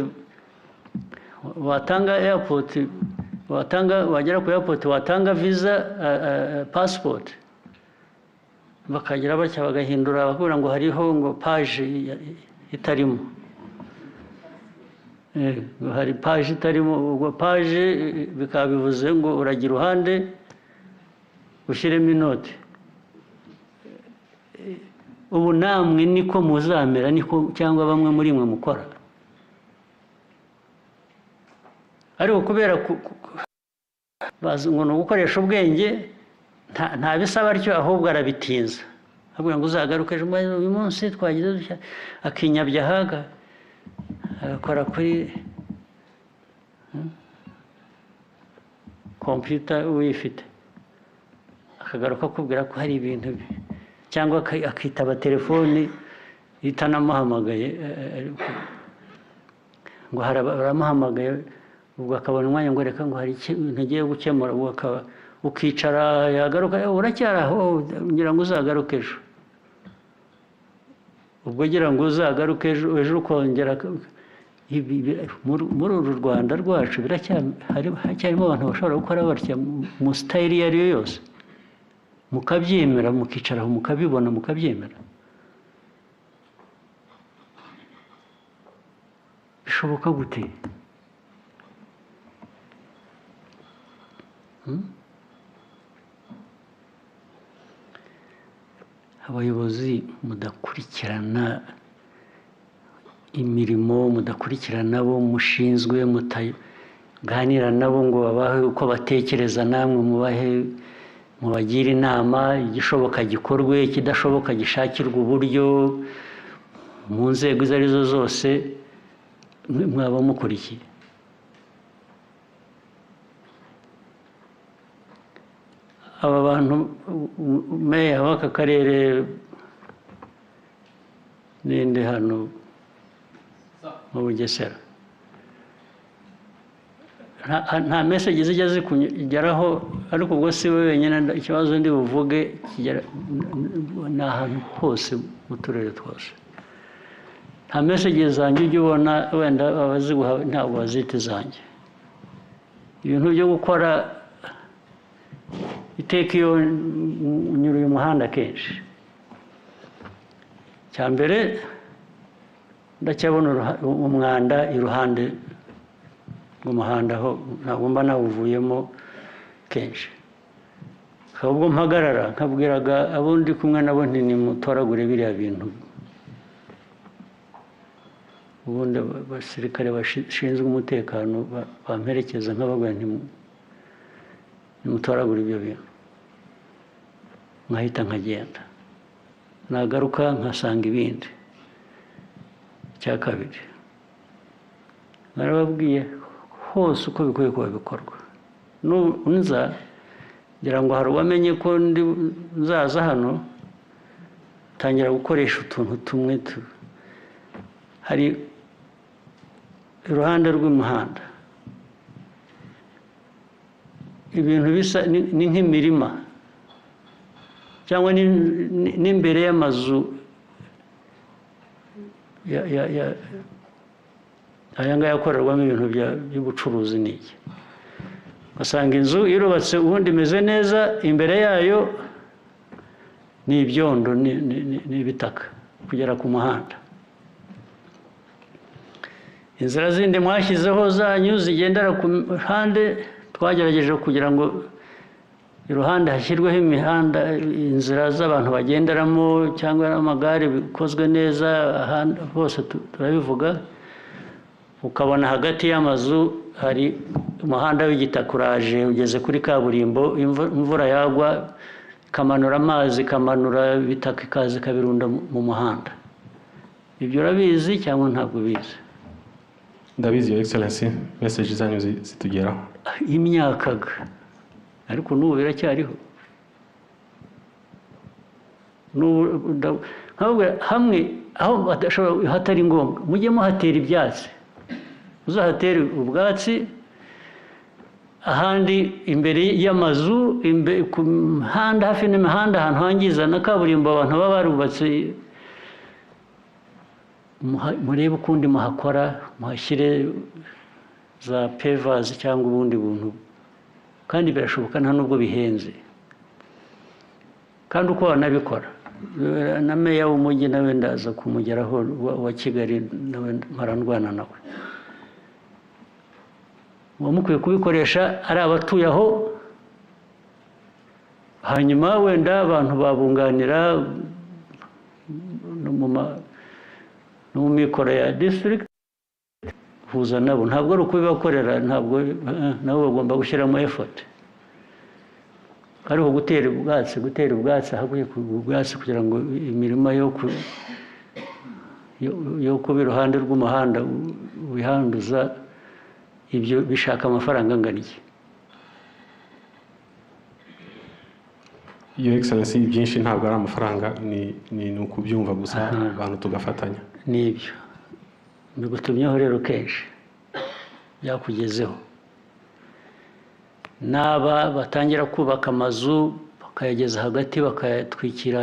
wagera ku airport watanga visa, passport, bakagira batya bagahindura, bakubwira ngo hariho ngo page itarimo. Hari page itarimo, ubwo page bikaba bivuze ngo uragira uruhande ushyiremo inoti. Ubu namwe niko muzamera, niko cyangwa bamwe muri mwe mukora. Ariko kubera bazi ngo no gukoresha ubwenge, nta bisaba atyo, ahubwo arabitinza. Abwira ngo uzagaruke uyu munsi twagize dushya, akinyabya haga agakora kuri computer uyifite, akagaruka akubwira ko hari ibintu, cyangwa akitaba telefoni itanamuhamagaye, ngo baramuhamagaye, ubwo akabona umwanya ngo reka ngo hari ikintu agiye gukemura, ubwo ukicara, yagaruka uracyari aho, ngira ngo uzagaruke ejo. Ubwo ngira ngo uzagaruke ejo ukongera. Muri uru Rwanda rwacu hacyarimo abantu bashobora gukora batya mu style iyo ari yo yose, mukabyemera, mukicaraho mukabibona, mukabyemera. Bishoboka gute? Abayobozi mudakurikirana imirimo, mudakurikirana abo mushinzwe, mutaganira nabo ngo babahe uko batekereza, namwe mubagire inama, igishoboka gikorwe, ikidashoboka gishakirwa uburyo mu nzego izo arizo zose, mwaba mukurikiye. Aba bantu, meya w'aka karere ninde hano mu Bugesera, nta message zijya zikugeraho, ariko ubwo si we wenyine, ikibazo ndi buvuge kigera n'ahantu hose mu turere twose. Nta message zanjye ujya ubona, wenda abaziguha ntabwo bazita izanjye. ibintu byo gukora iteka iyo unyura uyu muhanda kenshi cya mbere ndacyabona umwanda iruhande rw'umuhanda aho ntabwo mba nawuvuyemo kenshi ahubwo mpagarara nkabwiraga abo ndi kumwe nabo nti nimutoragure biriya bintu ubundi abasirikare bashinzwe umutekano bamperekeza nk'ababwira nti nimutoragure ibyo bintu nkahita nkagenda nagaruka nkasanga ibindi icya kabiri narababwiye hose uko bikwiye kuba bikorwa nza ngira ngo hari uwamenye ko nzaza hano tangira gukoresha utuntu tumwe hari iruhande rw'umuhanda ibintu bisa ni nk'imirima cyangwa n'imbere y'amazu aya ngaya akorerwamo ibintu by'ubucuruzi n'iki ugasanga inzu irubatse ubundi imeze neza imbere yayo ni ibyondo n'ibitaka kugera ku muhanda inzira zindi mwashyizeho zanyu zigendera ku ruhande twagerageje kugira ngo iruhande hashyirweho imihanda inzira z'abantu bagenderamo cyangwa n'amagare bikozwe neza hose turabivuga ukabona hagati y'amazu hari umuhanda w'igitaka uraje ugeze kuri kaburimbo imvura yagwa ikamanura amazi ikamanura ibitaka ikaza ikabirunda mu muhanda ibyo urabizi cyangwa ntabwo ubizi ndabizi your excellency message zanyu zitugeraho imyakaga ariko n'ubu biracyariho hamwe aho hatari ngombwa mujye muhatera ibyatsi uzahatere ubwatsi ahandi imbere y'amazu ku mihanda hafi n'imihanda ahantu hangiza na kaburimbo abantu baba barubatse murebe ukundi muhakora muhashyire za pevazi cyangwa ubundi buntu kandi birashoboka nta nubwo bihenze kandi uko wanabikora na meya w'umujyi nawe ndaza kumugeraho wa Kigali nawe marandwana nawe mukwiye kubikoresha ari abatuye aho hanyuma wenda abantu babunganira no mu mikoro ya district huza nabo ntabwo ari ukubibakorera ntabwo nabo bagomba gushyiramo effort ariko gutera ubwatsi haguye ubwatsi kugira ngo imirima yo kuba iruhande rw'umuhanda wihanduza ibyo bishaka amafaranga angana iki your excellency byinshi ntabwo ari amafaranga ni ukubyumva gusa abantu tugafatanya nibyo bigutumyeho rero kenshi byakugezeho n'aba batangira kubaka amazu bakayageza hagati bakayatwikira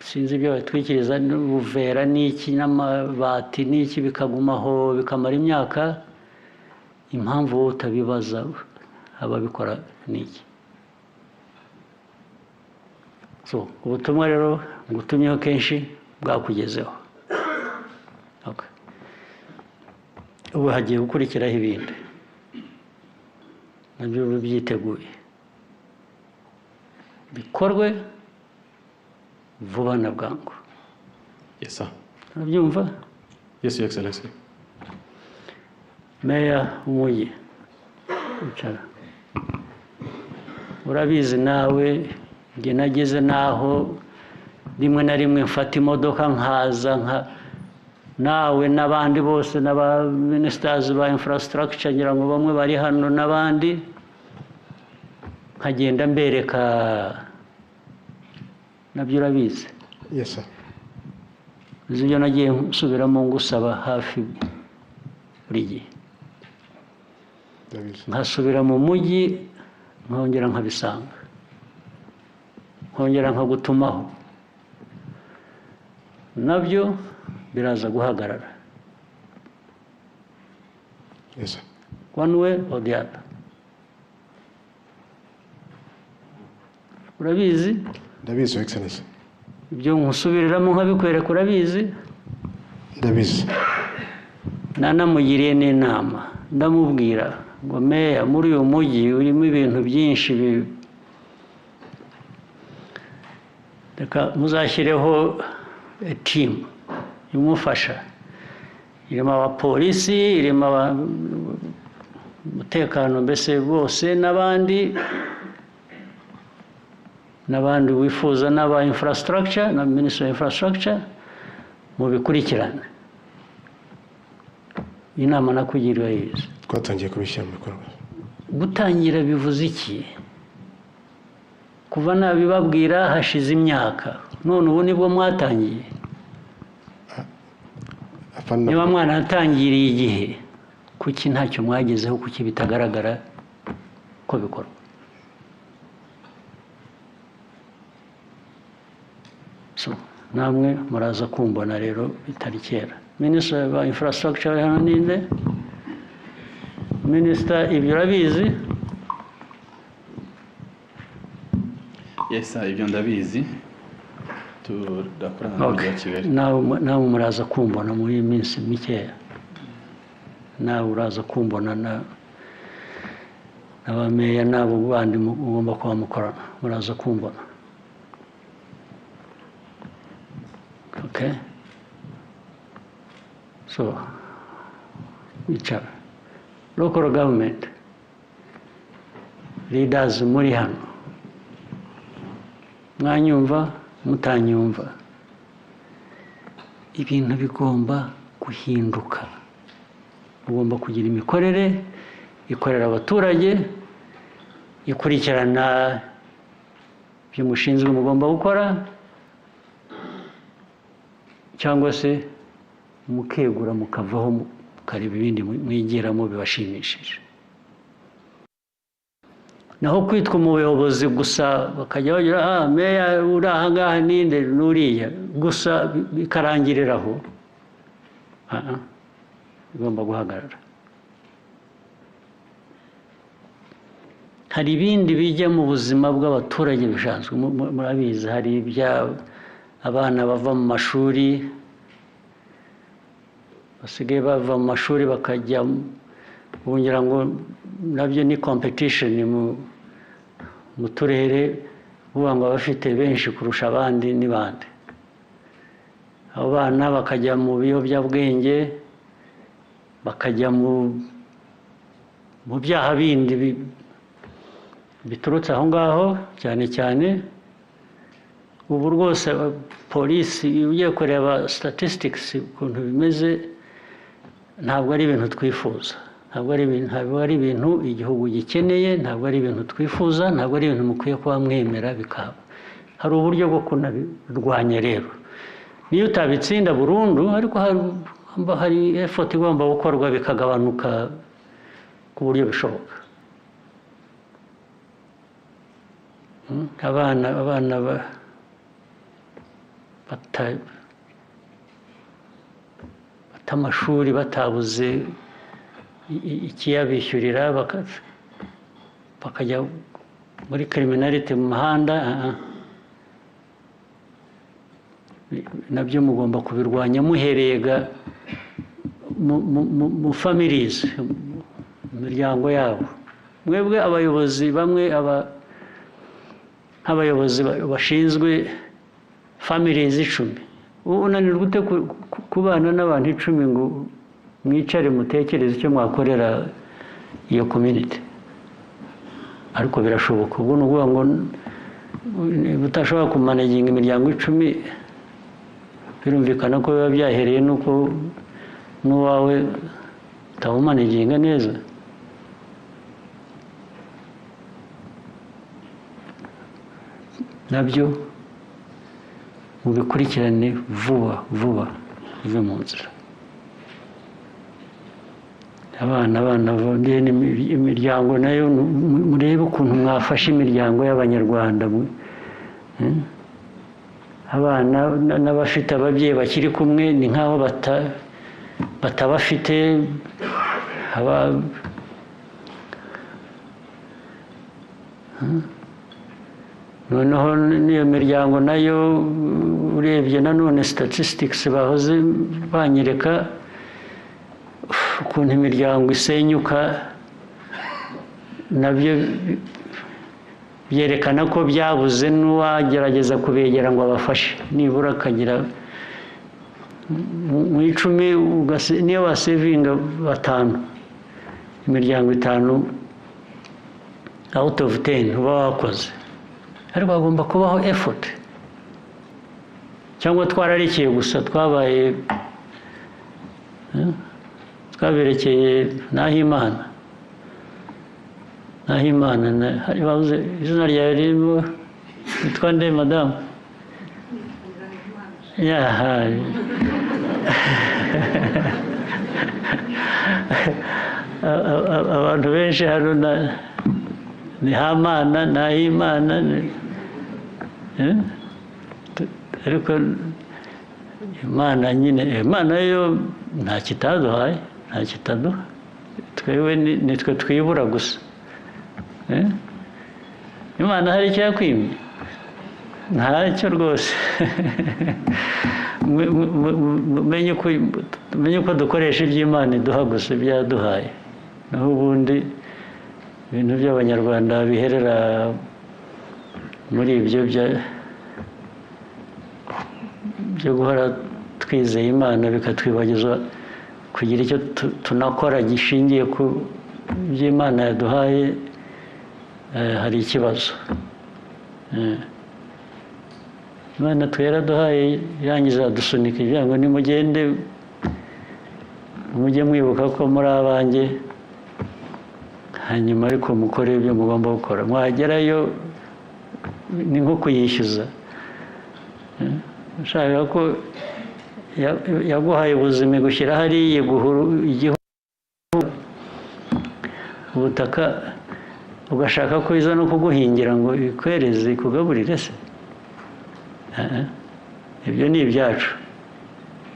sinzi ibyo batwikiriza n'ubuvera n'iki n'amabati n'iki bikagumaho bikamara imyaka impamvu wowe utabibaza ababikora n'iki ubutumwa rero ngutumyeho kenshi bwakugezeho ubu hagiye gukurikiraho ibindi nabyo byiteguye bikorwe vuba na bwangu yes sir urabyumva yes your excellency meya w'umujyi wicara urabizi nawe njye nageze naho rimwe na rimwe mfata imodoka nkaza nawe n'abandi bose n'aba ministers ba infrastructure ngira ngo bamwe bari hano n'abandi nkagenda mbereka nabyo urabizi yes sir ibyo nagiye nsubiramo ngusaba hafi buri gihe nkasubira mu mujyi nkongera nkabisanga nkongera nkagutumaho nabyo biraza guhagarara Yes, sir. one way or the other. Urabizi Ndabizi, Your Excellency. ibyo nkusubiriramo nkabikwereka urabizi. Ndabizi. Nanamugiriye n'inama ndamubwira ngo meya muri uyu mujyi urimo ibintu byinshi reka muzashyireho team imufasha, irimo abapolisi, irimo umutekano mbese bose n'abandi wifuza n'aba infrastructure na Ministry of Infrastructure mu bikurikirane. Inama nakugiriwe yize. Twatangiye kubishyira mu bikorwa. Gutangira bivuze iki? Kuva nabibabwira hashize imyaka, none ubu nibwo mwatangiye. Niba mwana atangiriye igihe, kuki ntacyo mwagezeho, kuki bitagaragara ko bikorwa? So namwe muraza kumbona rero bitari kera. Minister of Infrastructure hano ninde? Minister ibyo urabizi? Yes sir, ibyo ndabizi. Tudakorana n'umujyi wa Kigali. Nawe muraza kumbona muri minsi mikeya. Nawe uraza kumbona n'abameya nabo bandi mugomba kuba mukorana. Muraza kumbona. Okay? So, icara. Local government leaders muri hano. Mwanyumva, mutanyumva. Ibintu bigomba guhinduka. Mugomba kugira imikorere ikorera abaturage, ikurikirana ibyo mushinzwe mugomba gukora, cyangwa se mukegura mukavaho mukareba ibindi mwigiramo bibashimishije. Naho kwitwa umuyobozi gusa bakajya bagira meya uri aha ngaha ninde n'uriya gusa bikarangiriraho, bigomba guhagarara. Hari ibindi bijya mu buzima bw'abaturage bisanzwe, murabizi, hari ibya abana bava mu mashuri, basigaye bava mu mashuri bakajya bongera ngo nabyo ni competition mu turere, uvuga ngo abafite benshi kurusha abandi n'ibandi. Abo bana bakajya mu biyobyabwenge, bakajya mu byaha bindi biturutse aho ngaho cyane cyane. Ubu rwose polisi ugiye kureba statistics ukuntu bimeze, ntabwo ari ibintu twifuza, ntabwo ari ibintu igihugu gikeneye, ntabwo ari ibintu twifuza, ntabwo ari ibintu mukwiye kuba mwemera bikaba. Hari uburyo bwo kunabirwanya rero. Niyo utabitsinda burundu, ariko hari effort igomba gukorwa bikagabanuka ku buryo bishoboka. Abana batamashuri batabuze ikiyabishyurira bakajya muri criminality mu mahanda, nabyo mugomba kubirwanya muhereye mu families, mu miryango yabo. Mwebwe abayobozi bamwe nk'abayobozi bashinzwe families 10, unanirwa ute kubana n'abantu 10 ngo mwicare mutekereze icyo mwakorera iyo community? Ariko birashoboka. Ubwo ni ukuvuga ngo utashobora kumanaginga imiryango 10, birumvikana ko biba byahereye nuko n'uwawe utawumanaginga neza. Nabyo mubikurikirane vuba bive mu nzira. Abana imiryango nayo murebe ukuntu mwafashe imiryango y'Abanyarwanda. Abana n'abafite ababyeyi bakiri kumwe ni nkaho batabafite, noneho n'iyo miryango nayo urebye nanone statistics bahoze banyereka ukuntu imiryango isenyuka nabyo byerekana ko byabuze n'uwagerageza kubegera ngo abafashe nibura akagira mu 10 niyo wasevinga 5 imiryango 5 out of 10 uba wakoze ariko hagomba kubaho effort cyangwa twararekeye gusa twabaye twaberekeye Nahimana hari bavuze izina ryawe ririmo witwa nde madamu abantu benshi hano ni Hamana Nahimana ariko Imana nyine Imana yo nta kitaduhaye nta kitaduha twewe nitwe twibura gusa Imana hari icyo yakwimye ntacyo rwose menye uko dukoresha iby'Imana iduha gusa ibyaduhaye naho ubundi ibintu by'abanyarwanda biherera muri ibyo byo guhora twizeye Imana bikatwibagizwa kugira icyo tunakora gishingiye ku by'Imana yaduhaye hari ikibazo Imana twaraduhaye irangiza dusunika ibyango nimugende mujye mwibuka ko muri abanjye hanyuma ariko mukore ibyo mugomba gukora mwagerayo ni nko kuyishyuza ushaka ko yaguhaye ubuzima gushyira hariya igihugu ubutaka ugashaka ko iza no kuguhingira ngo ikwereze ikugaburire se ibyo ni ibyacu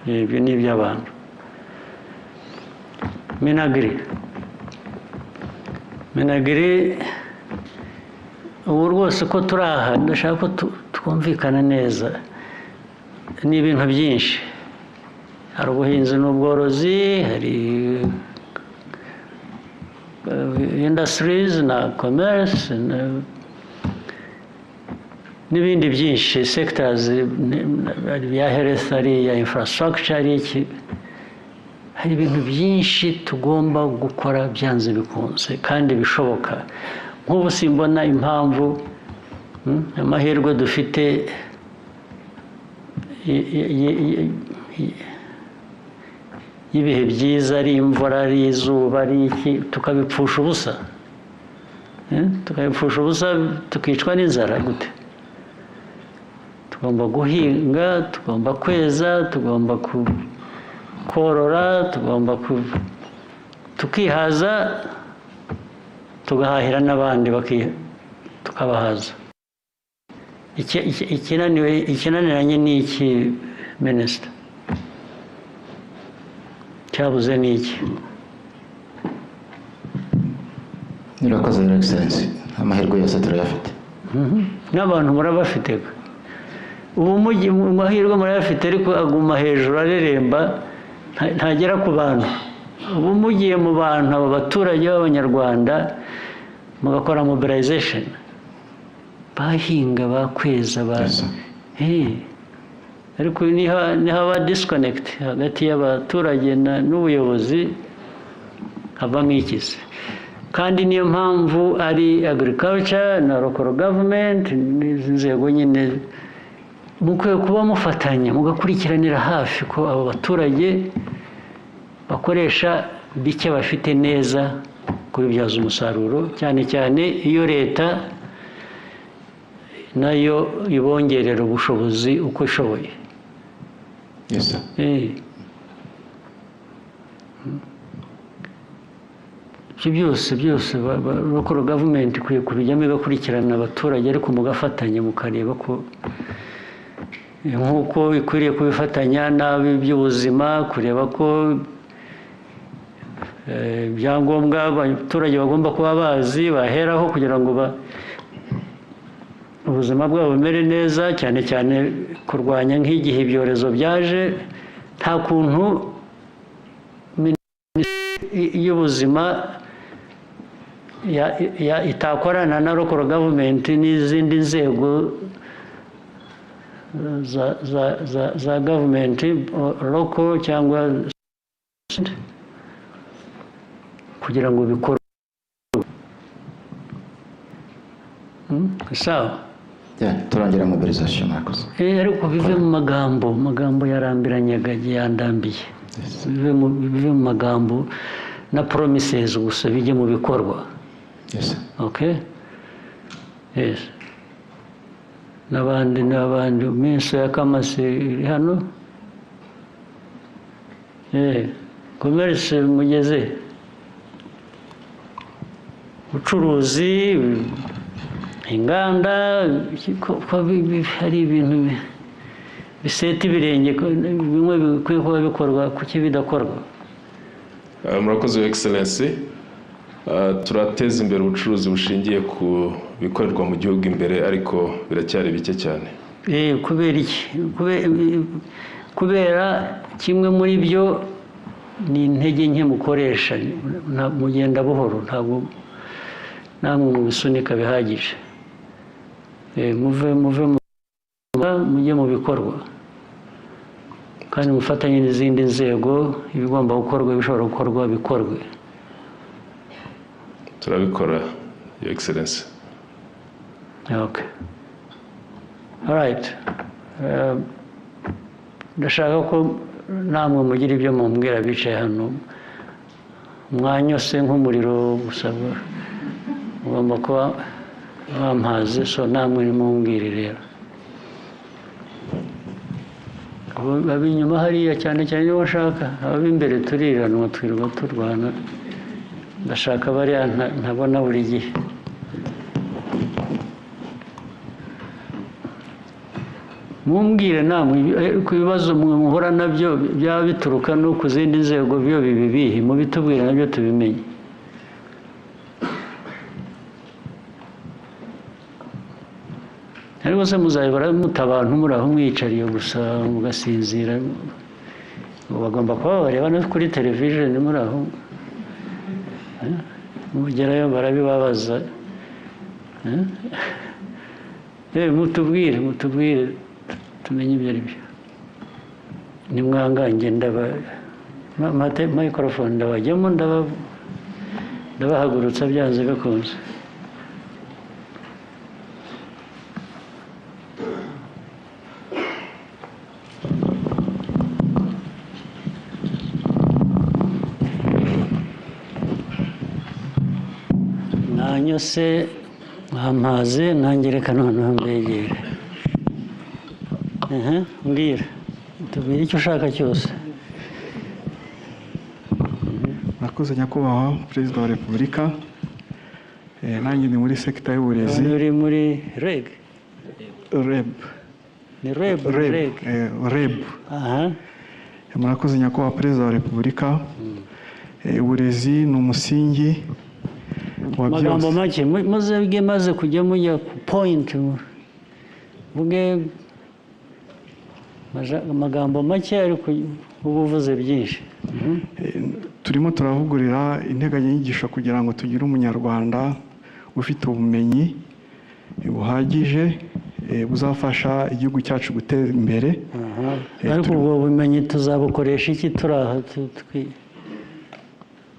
ibyo ni iby'abantu Minagri ubu rwose ko turi aha ndashaka ko twumvikana neza ni ibintu byinshi hari ubuhinzi n'ubworozi hari industries na commerce n'ibindi byinshi sectors ya health hari ya infrastructure hari ibintu byinshi tugomba gukora byanze bikunze kandi bishoboka nk'ubu simbona impamvu amahirwe dufite y'ibihe byiza ari imvura ari izuba ari iki tukabipfusha ubusa tukicwa n'inzara gute tugomba guhinga tugomba kweza tugomba korora tugomba tukihaza tugahahira n'abandi tukabahaza ikinaniranye ni iki minisita cyabuze ni iki Murakoze Your Excellency amahirwe yose turayafite n'abantu murabafite ubu amahirwe murayafite ariko aguma hejuru areremba ntagera ku bantu ubu mugiye mu bantu abo baturage b'abanyarwanda mugakora mobilization bahinga bakweza ariko niho haba disconnect hagati y'abaturage n'ubuyobozi havamo ikizi kandi niyo mpamvu ari agriculture na local government n'inzego nyine mukwiye kuba mufatanya mugakurikiranira hafi ko abo baturage bakoresha bike bafite neza kubibyaza umusaruro cyane cyane iyo leta nayo ibongerera ubushobozi uko ishoboye byose local government ikwiye kubijyamo igakurikirana abaturage ariko mugafatanya mukareba ko nk'uko ikwiriye kubifatanya nabi by'ubuzima kureba ko ibyangombwa abaturage bagomba kuba bazi baheraho kugira ngo ubuzima bwabo bumere neza, cyane cyane kurwanya nk'igihe ibyorezo byaje. Nta kuntu y'ubuzima itakorana na local government n'izindi nzego za government local cyangwa kugira ngo bikorwe. Sawa, turongera mobilisation mwakoze. Ariko bive mu magambo yarambiranyaga yandambiye, bive mu magambo na promises gusa, bijye mu bikorwa. Yes. Okay. Yes. N'abandi minsi ya Kamasi iri hano. Commerce mugeze, ubucuruzi, inganda, hari ibintu biseta ibirenge, bimwe bikwiye kuba bikorwa, kuki bidakorwa? Murakoze Excellency. Turateza imbere ubucuruzi bushingiye ku bikorerwa mu gihugu imbere, ariko biracyari bike cyane. Kubera iki? Kubera kimwe muri byo ni intege nke mukoresha, mugenda buhoro, ntabwo namwe mubisunika bihagije. Mujye mu bikorwa kandi mufatanye n'izindi nzego, ibigomba gukorwa, ibishobora gukorwa bikorwe. Turabikora, Your Excellency. Okay. All right. Ndashaka ko namwe mugira ibyo mumbwira bicaye hano. Mwanyose nk'umuriro gusa, mugomba kuba bampaze, so namwe nimumbwire rero. Ab'inyuma hariya cyane cyane nibo bashaka, ab'imbere turiranwa twirirwa turwana. Ndashaka bariya ntabona buri gihe. Mumbwire namwe ku bibazo muhura nabyo byaba bituruka no ku zindi nzego, byo bibihe mubitubwire nabyo tubimenye. Ariko se muzabibara muta abantu muri aho mwiyicariye gusa mugasinzira, bagomba kuba bareba no kuri television muri aho. Mugerayo barabibabaza. Mutubwire tumenye ibyo ari byo. Nimwangange microphone ndabajyamo, ndabahagurutsa byanze bikunze. Nanyose amazi nanjye reka noneho mbegere. Mbwira, tubwire icyo ushaka cyose. Murakoze nyakubahwa Perezida wa Repubulika. Nanjye ni muri sekita y'uburezi. Uri muri REG? REB. Ni REB? REB. Murakoze nyakubahwa Perezida wa Repubulika. Uburezi ni umusingi wa byose. Magambo make muzabige maze kujya mujya ku point, vuge amagambo make ariko ubuvuze byinshi. Turimo turavugurira integanyanyigisho kugira ngo tugire umunyarwanda ufite ubumenyi buhagije buzafasha igihugu cyacu gutera imbere. Ariko ubwo bumenyi tuzabukoresha iki turaha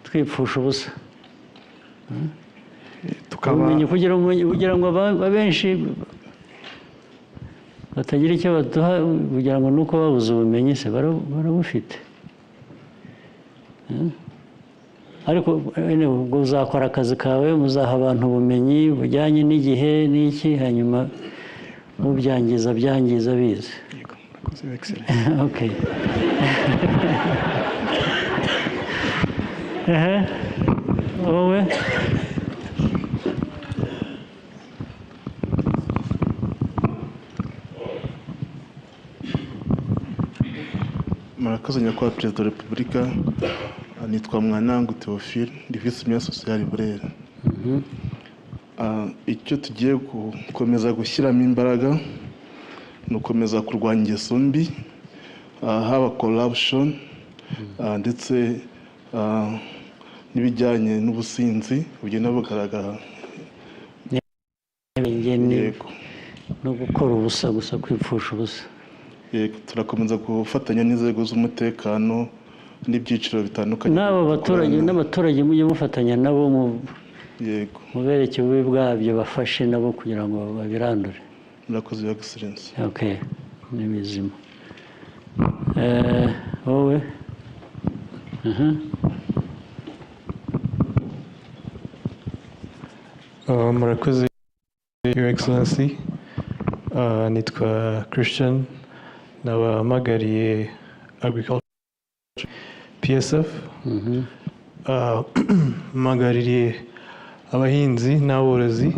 twipfusha ubusa? Ubumenyi kugira ngo abenshi batagira icyo baduha, kugira ngo nuko babuze ubumenyi se barabufite. Ariko ubwo uzakora akazi kawe, muzaha abantu ubumenyi bujyanye n'igihe n'iki, hanyuma mubyangiza bize. Okay. Wowe murakoze nyakubahwa Perezida wa Repubulika. nitwa Mwanangu Theophile ndi visi meya social Burera. Icyo tugiye gukomeza gushyiramo imbaraga ni ukomeza kurwanya ingeso mbi, haba corruption ndetse n'ibijyanye n'ubusinzi bugenda bugaragara no gukora ubusa gusa, kwipfusha ubusa. Turakomeza gufatanya n'inzego z'umutekano n'ibyiciro bitandukanye. n'abaturage mujye mufatanya nabo mu bereke ububi bwabyo, bafashe nabo kugira ngo babirandure. Murakoze Your Excellency. Okay, ni bizima. Wowe murakoze Your Excellency. Nitwa Christian, nabahamagariye Agriculture PSF. Mpamagariye abahinzi n'aborozi.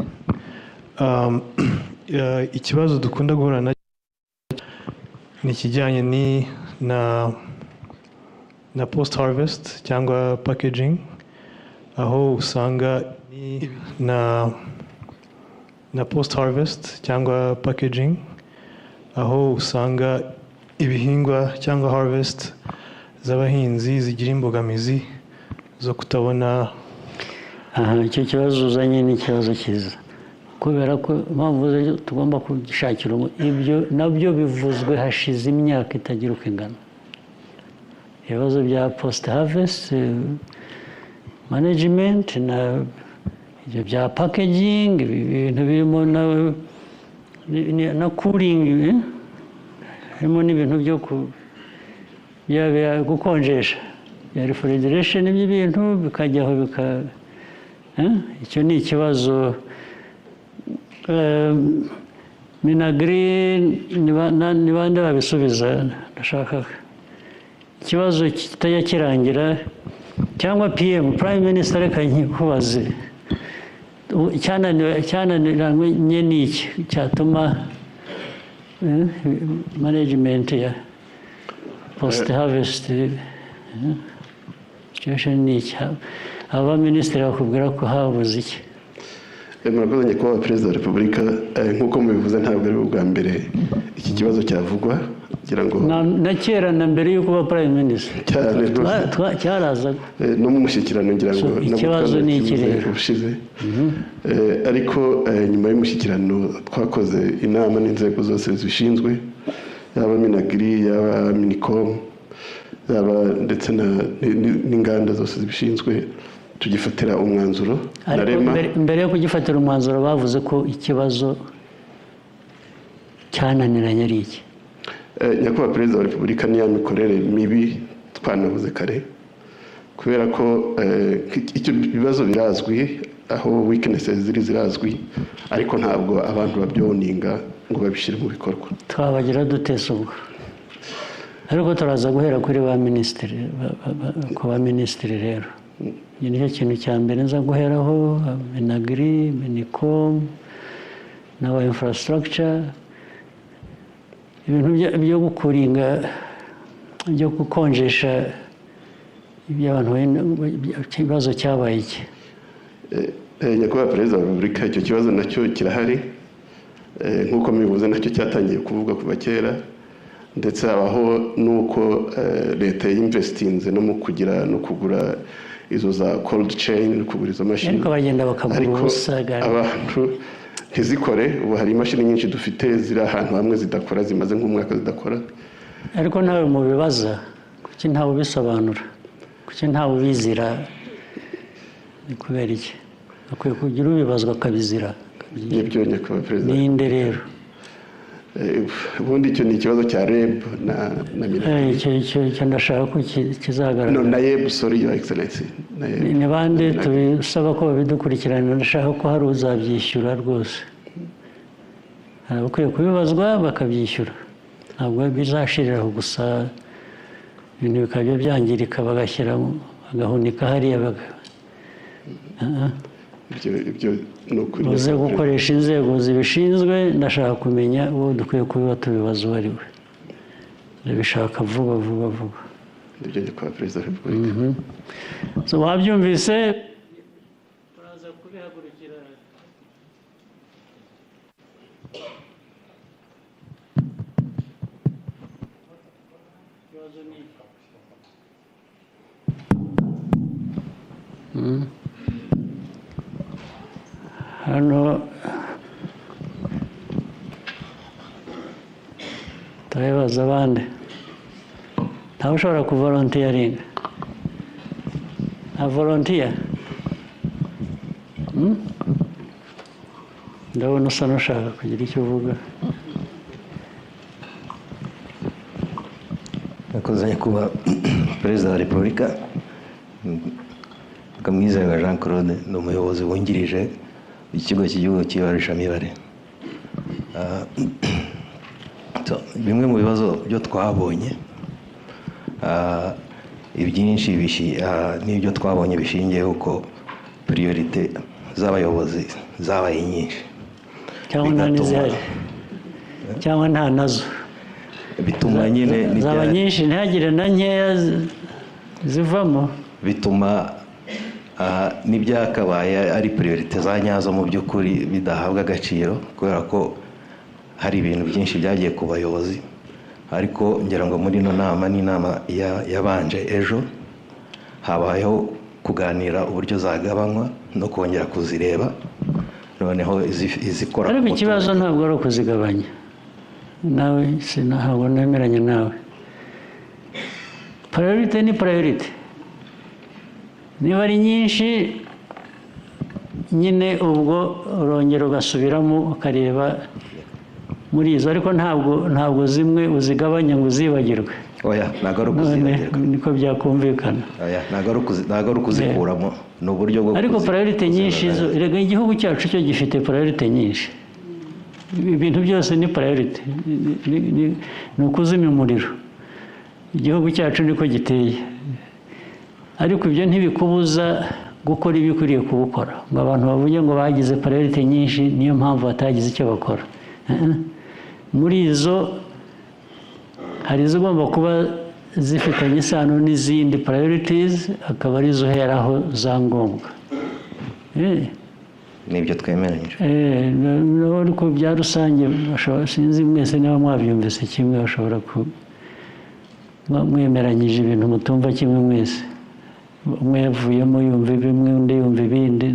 Ikibazo dukunda guhura na ni ikijyanye na post harvest cyangwa packaging, aho usanga na post harvest cyangwa packaging, aho usanga ibihingwa cyangwa harvest z'abahinzi zigira imbogamizi zo kutabona. Icyo kibazo uzanye ni ikibazo cyiza, kubera ko mpamvu tugomba kugishakira ibyo nabyo bivuzwe hashize imyaka itagira uko ingana. Ibibazo bya post harvest management na ibyo bya packaging, ibintu birimo na cooling, harimo n'ibintu byo gukonjesha, ya refrigeration by'ibintu bikajyaho icyo ni ikibazo. Minagri ni bande babisubiza? Ndashaka ikibazo kitajya kirangira, cyangwa Prime Minister reka nkikubaze, cyananiranye ni iki cyatuma management ya post harvest situation ni iki? Aba minisitiri bakubwira ko habuze iki? Murakoze Nyakubahwa Perezida wa Repubulika, nk'uko mubivuze ntabwo ari ubwa mbere iki kibazo cyavugwa, kugira ngo na kera na mbere y'uko ba Prime Minister cyarazaga no mu mushyikirano, ngira ngo ikibazo ni iki rero ushize. Ariko nyuma y'umushyikirano twakoze inama n'inzego zose zishinzwe, yaba Minagri, yaba Minicom, yaba ndetse n'inganda zose zibishinzwe, tugifatira umwanzuro. Mbere yo kugifatira umwanzuro bavuze ko ikibazo cyananiranye ari iki? Nyakubahwa Perezida wa Repubulika, niya mikorere mibi twanavuze kare, kubera ko icyo bibazo birazwi, aho weaknesses zirazwi, ariko ntabwo abantu babyoninga ngo babishyire mu bikorwa. Twabagira dutese ubwo, ariko turaza guhera kuri ba minisitiri, ku ba minisitiri rero. Iki nicyo kintu cya mbere nza guheraho, Minagri, Minicom n'aba infrastructure, ibintu byo gukuringa, byo gukonjesha iby'abantu. Ikibazo cyabaye iki? Nyakubahwa Perezida wa Repubulika, icyo kibazo nacyo kirahari, nk'uko mubivuze nacyo cyatangiye kuvugwa kuva kera, ndetse habaho n'uko leta yinvestinze no mu kugira no kugura izo za cold chain, kugura izo mashini, ariko bagenda bakagura ubusaga, abantu ntizikore. Ubu hari imashini nyinshi dufite ziri ahantu hamwe zidakora, zimaze nk'umwaka zidakora. Ariko ntawe mubibaza, kuki ntawe ubisobanura, kuki ntawe ubizira? Ni kubera iki? Akwiye kugira ubibazwa akabizira. Ibyo Nyakubahwa Perezida, ninde rero? Ubundi icyo ni ikibazo cya REB na Minagri. Icyo ndashaka ko kizagaragara. No, na REB, sorry Your Excellency. Ni bande tubisaba ko babidukurikirana? Ndashaka ko hari uzabyishyura rwose. Bakwiye kubibazwa bakabyishyura, ntabwo bizashiriraho gusa ibintu bikajya byangirika bagashyira bagahunika hariya ibyo ni ukuri. uze gukoresha inzego zibishinzwe. Ndashaka kumenya uwo dukwiye kubiba tubibaza uwo ari we. Ndabishaka vuba vuba vuba. nibyo nyakubahwa perezida wa repubulika. So wabyumvise turaza kubihagurukira. Hano turabibaza abandi ntawe ushobora kuvolontiyaringa nta volontiya ndabona usa n'ushaka kugira icyo uvuga. Murakoze nyakubahwa perezida wa repubulika. Kamwizerwa Jean Claude ni umuyobozi wungirije w'ikigo cy'igihugu cy'ibarurishamibare. Bimwe mu bibazo byo twabonye ibyinshi n'ibyo twabonye bishingiyeho ko priorite z'abayobozi zabaye nyinshi cyangwa nta n'izihari cyangwa nta nazo bituma nyine zaba nyinshi ntihagire na nkeya zivamo, bituma n'ibyakabaye ari priorite za nyazo mu by'ukuri bidahabwa agaciro kubera ko hari ibintu byinshi byagiye ku bayobozi. Ariko ngira ngo muri ino nama n'inama yabanje ejo habayeho kuganira uburyo zagabanywa no kongera kuzireba noneho izikora. Ariko ikibazo ntabwo ari ukuzigabanya, nawe ntabwo nemeranya nawe. Priorite ni priorite, niba ari nyinshi nyine ubwo urongera ugasubiramo ukareba muri izo, ariko ntabwo zimwe uzigabanya ngo uzibagirwe. Oya, ntabwo ari ukuzibagirwa, niko byakumvikana. Oya, ntabwo ari ukuzikuramo, ni uburyo bwo. Ariko priorite nyinshi rega igihugu cyacu cyo gifite priorite nyinshi, ibintu byose ni priorite, ni ukuzimya umuriro. Igihugu cyacu niko giteye, ariko ibyo ntibikubuza gukora ibyo ukwiriye kubukora. Ngo abantu bavuge ngo bagize priorite nyinshi niyo mpamvu batagize icyo bakora. Muri izo hari izigomba kuba zifitanye isano n'izindi priorities, akaba ari zo heraho za ngombwa. Nibyo twemeranyije. Ariko bya rusange sinzi mwese niba mwabyumvise kimwe, bashobora mwemeranyije ibintu mutumva kimwe mwese. Umwe yavuyemo yumva bimwe undi yumva ibindi.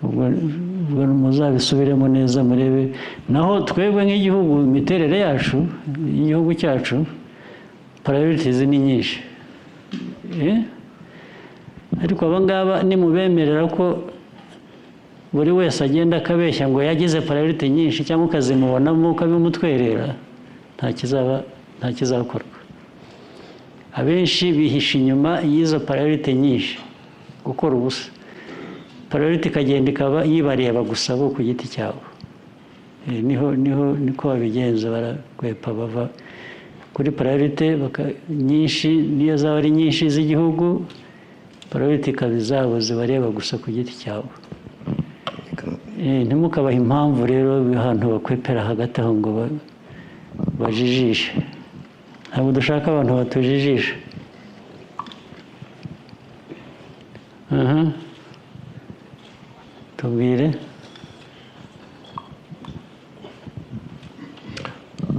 Ubwo muzabisubiremo neza murebe. Naho twebwe nk'igihugu, imiterere yacu igihugu cyacu priorities ni nyinshi, ariko abangaba nimubemerera ko buri wese agenda akabeshya ngo yagize priority nyinshi cyangwa ukazimubonamo ukabimutwerera, nta kizakorwa. Abenshi bihisha inyuma y'izo priority nyinshi gukora ubusa. Priority ikagenda ikaba yibareba gusa bo ku giti cyabo. Niko babigenza, barakwepa bava kuri priority nyinshi, niyo zaba ari nyinshi z'igihugu, priority ikaba izabo zibareba gusa ku giti cyabo. Ntimukabaha impamvu rero ahantu bakwepera hagati aho ngo bajijishe. Ntabwo dushaka abantu batujijisha. Tubwire.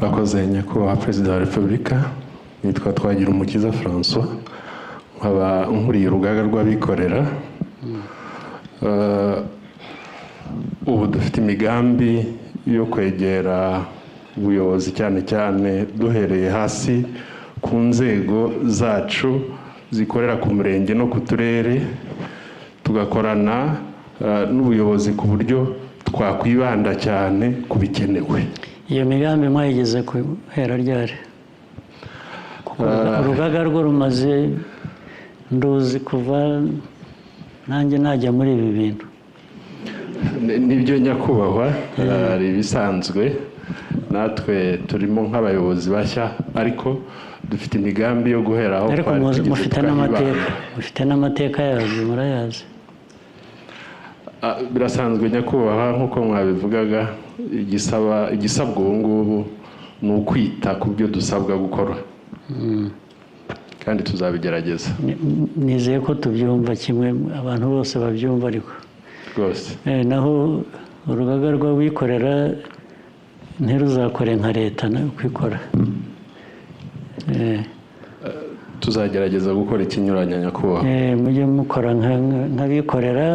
Bakoze nyakubahwa perezida wa repubulika. Nitwa Twagirumukiza François, nkaba nkuriye urugaga rw'abikorera. Ubu dufite imigambi yo kwegera ubuyobozi cyane cyane duhereye hasi ku nzego zacu zikorera ku murenge no ku turere, tugakorana n'ubuyobozi ku buryo twakwibanda cyane ku bikenewe. Iyo migambi mwayigeze kuhera ryari? Urugaga rwo rumaze nduzi kuva nanjye najya muri ibi bintu. Nibyo nyakubahwa, hari ibisanzwe natwe turimo nk'abayobozi bashya, ariko dufite imigambi yo guheraho. Ariko mufite n'amateka yazo murayazi. Birasanzwe nyakubahwa, nk'uko mwabivugaga, igisabwa ubu ngubu ni ukwita ku byo dusabwa gukora kandi tuzabigerageza. Nizeye ko tubyumva kimwe, abantu bose babyumva ariko rwose. Naho urugaga rw'abikorera ntiruzakore nka leta no kwikora. Tuzagerageza gukora ikinyuranya nyakubahwa. Mujye mukora nk'abikorera,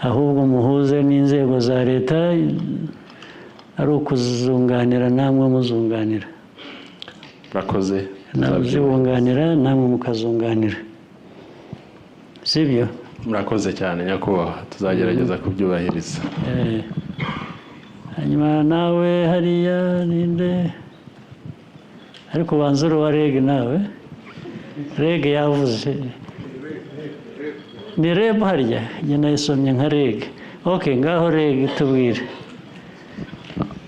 ahubwo muhuze n'inzego za leta, ari ukuzunganira namwe muzunganira. Murakoze. Zibunganira namwe mukazunganira, sibyo? Murakoze cyane nyakubahwa, tuzagerageza kubyubahiriza. Hanyuma nawe hariya ninde, ariko banza uruwa rege nawe, rege yavuze ni rebe harya, njye nayisomye nka rege. Ngaho rege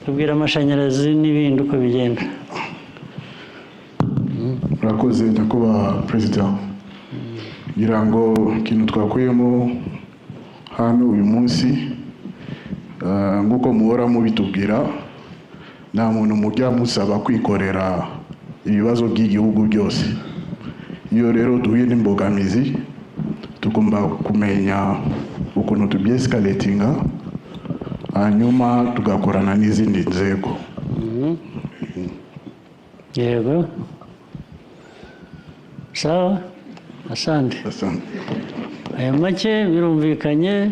tubwire amashanyarazi n'ibindi uko bigenda. Murakoze nyakubahwa perezida, ngira ngo ikintu twakuyemo hano uyu munsi, nk'uko muhora mubitubwira, nta muntu mujya musaba kwikorera ibibazo by'igihugu byose. Iyo rero duhuye n'imbogamizi tugomba kumenya ukuntu tubyescalatinga, hanyuma tugakorana n'izindi nzego. Yego, sawa, asante. Aya make birumvikanye,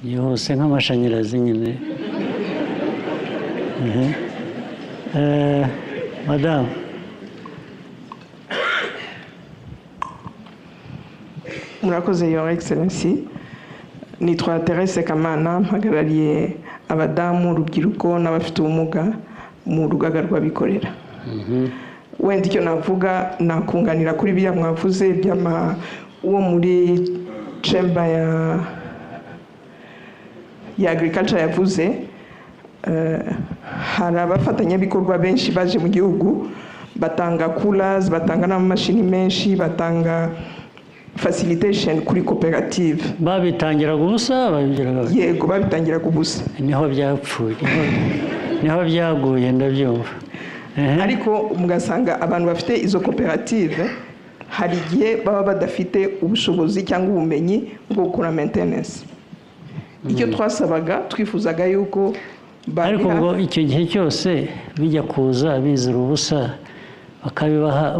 yihuse nk'amashanyarazi nyine. Madamu. Murakoze Your Excellency, nitwa Terese Kamana, mpagarariye abadamu, urubyiruko n'abafite ubumuga mu rugaga rw'abikorera. Wenda icyo navuga nakunganira kuri bya mwavuze uwo muri chamber ya agriculture yavuze. Hari abafatanyabikorwa benshi baje mu gihugu, batanga coolers, batanga n'amamashini menshi, batanga facilitation kuri koperative. Babitangira gusa babigeraga? Yego, babitangira gusa. Niho byapfuye, niho byaguye ndabyumva. Ariko mugasanga abantu bafite izo koperative hari igihe baba badafite ubushobozi cyangwa ubumenyi bwo gukora maintenance. Icyo twasabaga, twifuzaga yuko ariko ngo icyo gihe cyose bijya kuza bizira ubusa bakabibaha,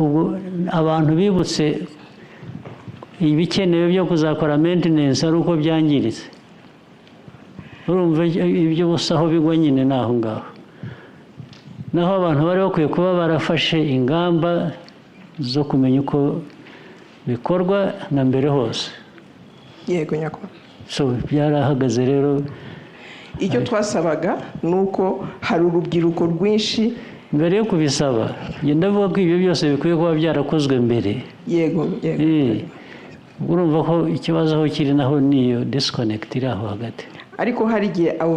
abantu bibutse ibikenewe byo kuzakora maintenance ari uko byangiritse. Urumva ibyo busa aho bigwa nyine naho ngaho. Naho abantu bari bakwiye kuba barafashe ingamba zo kumenya uko bikorwa na mbere hose. Yego nyakubahwa. So byarahagaze rero. Icyo twasabaga ni uko hari urubyiruko rwinshi. Mbere yo kubisaba, ndavuga ko ibyo byose bikwiye kuba byarakozwe mbere. Yego. Urumva ko ikibazo aho kiri naho niyo disconnect iri aho hagati. Ariko hari igihe abo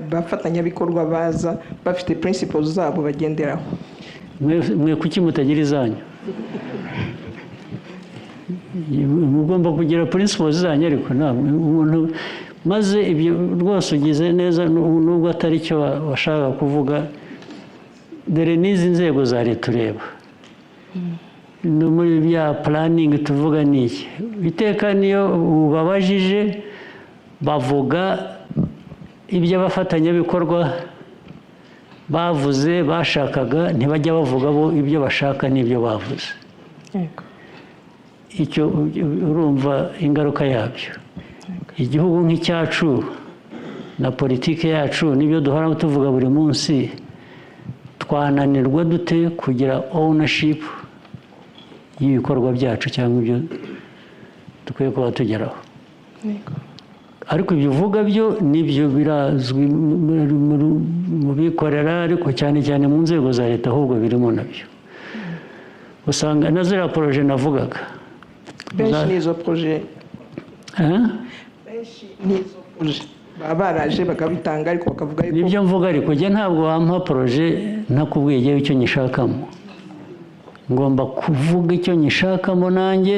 bafatanyabikorwa baza bafite principles zabo bagenderaho. Mwe kuki mutagira izanyu? Mugomba kugira principles zanyu, ariko umuntu maze ibyo rwose ugize neza, nubwo atari cyo washaka kuvuga. Dore n'izi nzego za leta ureba, no muri bya planning tuvuga n'iki, iteka niyo ubabajije bavuga ibyo abafatanyabikorwa bavuze bashakaga, ntibajya bavuga bo ibyo bashaka n'ibyo bavuze. Icyo urumva ingaruka yabyo. Igihugu nk'icyacu na politiki yacu n'ibyo duhora tuvuga buri munsi, twananirwa dute kugira ownership y'ibikorwa byacu cyangwa ibyo dukwiye kuba tugeraho? Ariko ibyo uvuga byo nibyo birazwi mu bikorera, ariko cyane cyane mu nzego za leta ahubwo birimo nabyo. Usanga na ziriya poroje navugaga benshi n'izo poroje baba baraje bakabitanga, ariko bakavuga yuko nibyo mvuga. Ariko njye ntabwo wampa poroje ntakubwiye icyo nyishakamo. Ngomba kuvuga icyo nyishakamo nanjye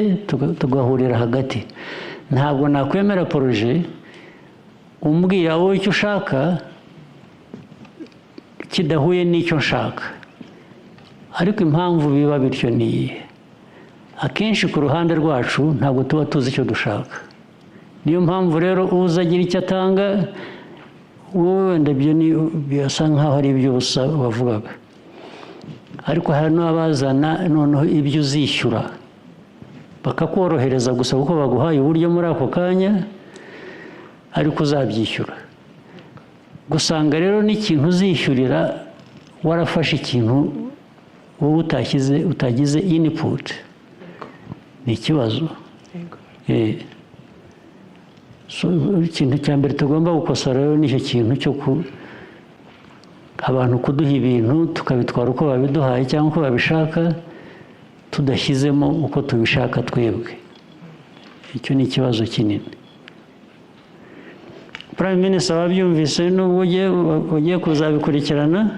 tugahurira hagati. Ntabwo nakwemera poroje umbwira wowe icyo ushaka kidahuye n'icyo nshaka, ariko impamvu biba bityo ni iyihe? Akenshi ku ruhande rwacu ntabwo tuba tuzi icyo dushaka. Niyo mpamvu rero uza agira icyo atanga, wowe wenda birasa nk'aho ari iby'ubusa wavugaga, ariko hari n'abazana noneho ibyo uzishyura bakakorohereza gusa kuko baguhaye uburyo muri ako kanya, ariko uzabyishyura. Gusanga rero n'ikintu uzishyurira warafashe ikintu wowe utagize input, ni ikibazo. Ikintu cya mbere tugomba gukosora rero nicyo kintu cyo abantu kuduha ibintu tukabitwara uko babiduhaye cyangwa uko babishaka, tudashyizemo uko tubishaka twebwe. Icyo ni ikibazo kinini. Prime Minister wabyumvise n'ubwo ugiye kuzabikurikirana?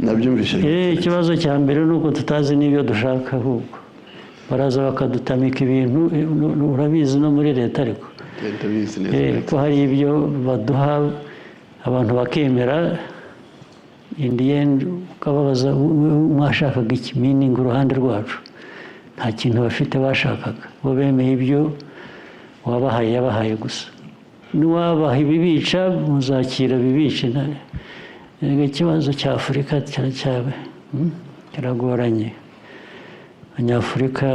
Nabyumvise. Ikibazo cya mbere ni uko tutazi n'ibyo dushaka, ahubwo baraza bakadutamika ibintu, urabizi no muri leta, ariko ko hari ibyo baduha abantu bakemera, in the end ukababaza mwashakaga iki, meaning uruhande rwacu nta kintu bafite bashakaga, bo bemeye ibyo wabahaye yabahaye gusa. Niwabaha ibibica muzakira bibice. Ikibazo cya Afurika kiragoranye. Abanyafurika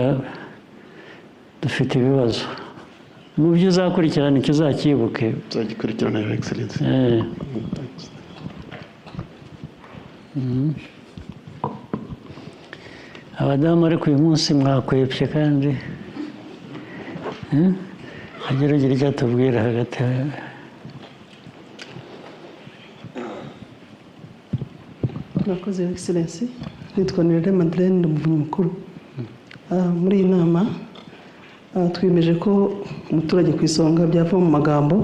dufite ibibazo. Mu byo uzakurikirana icyo uzakibuke. Uzagikurikirana, Your Excellency. Abadamu ariko uyu munsi mwakwepye kandi agerageza icyo atubwira hagati. Murakoze, Your Excellency. Nitwa Nirere Madeleine, ndi umuvunyi mukuru. Muri iyi nama twiyemeje ko umuturage ku isonga byava mu magambo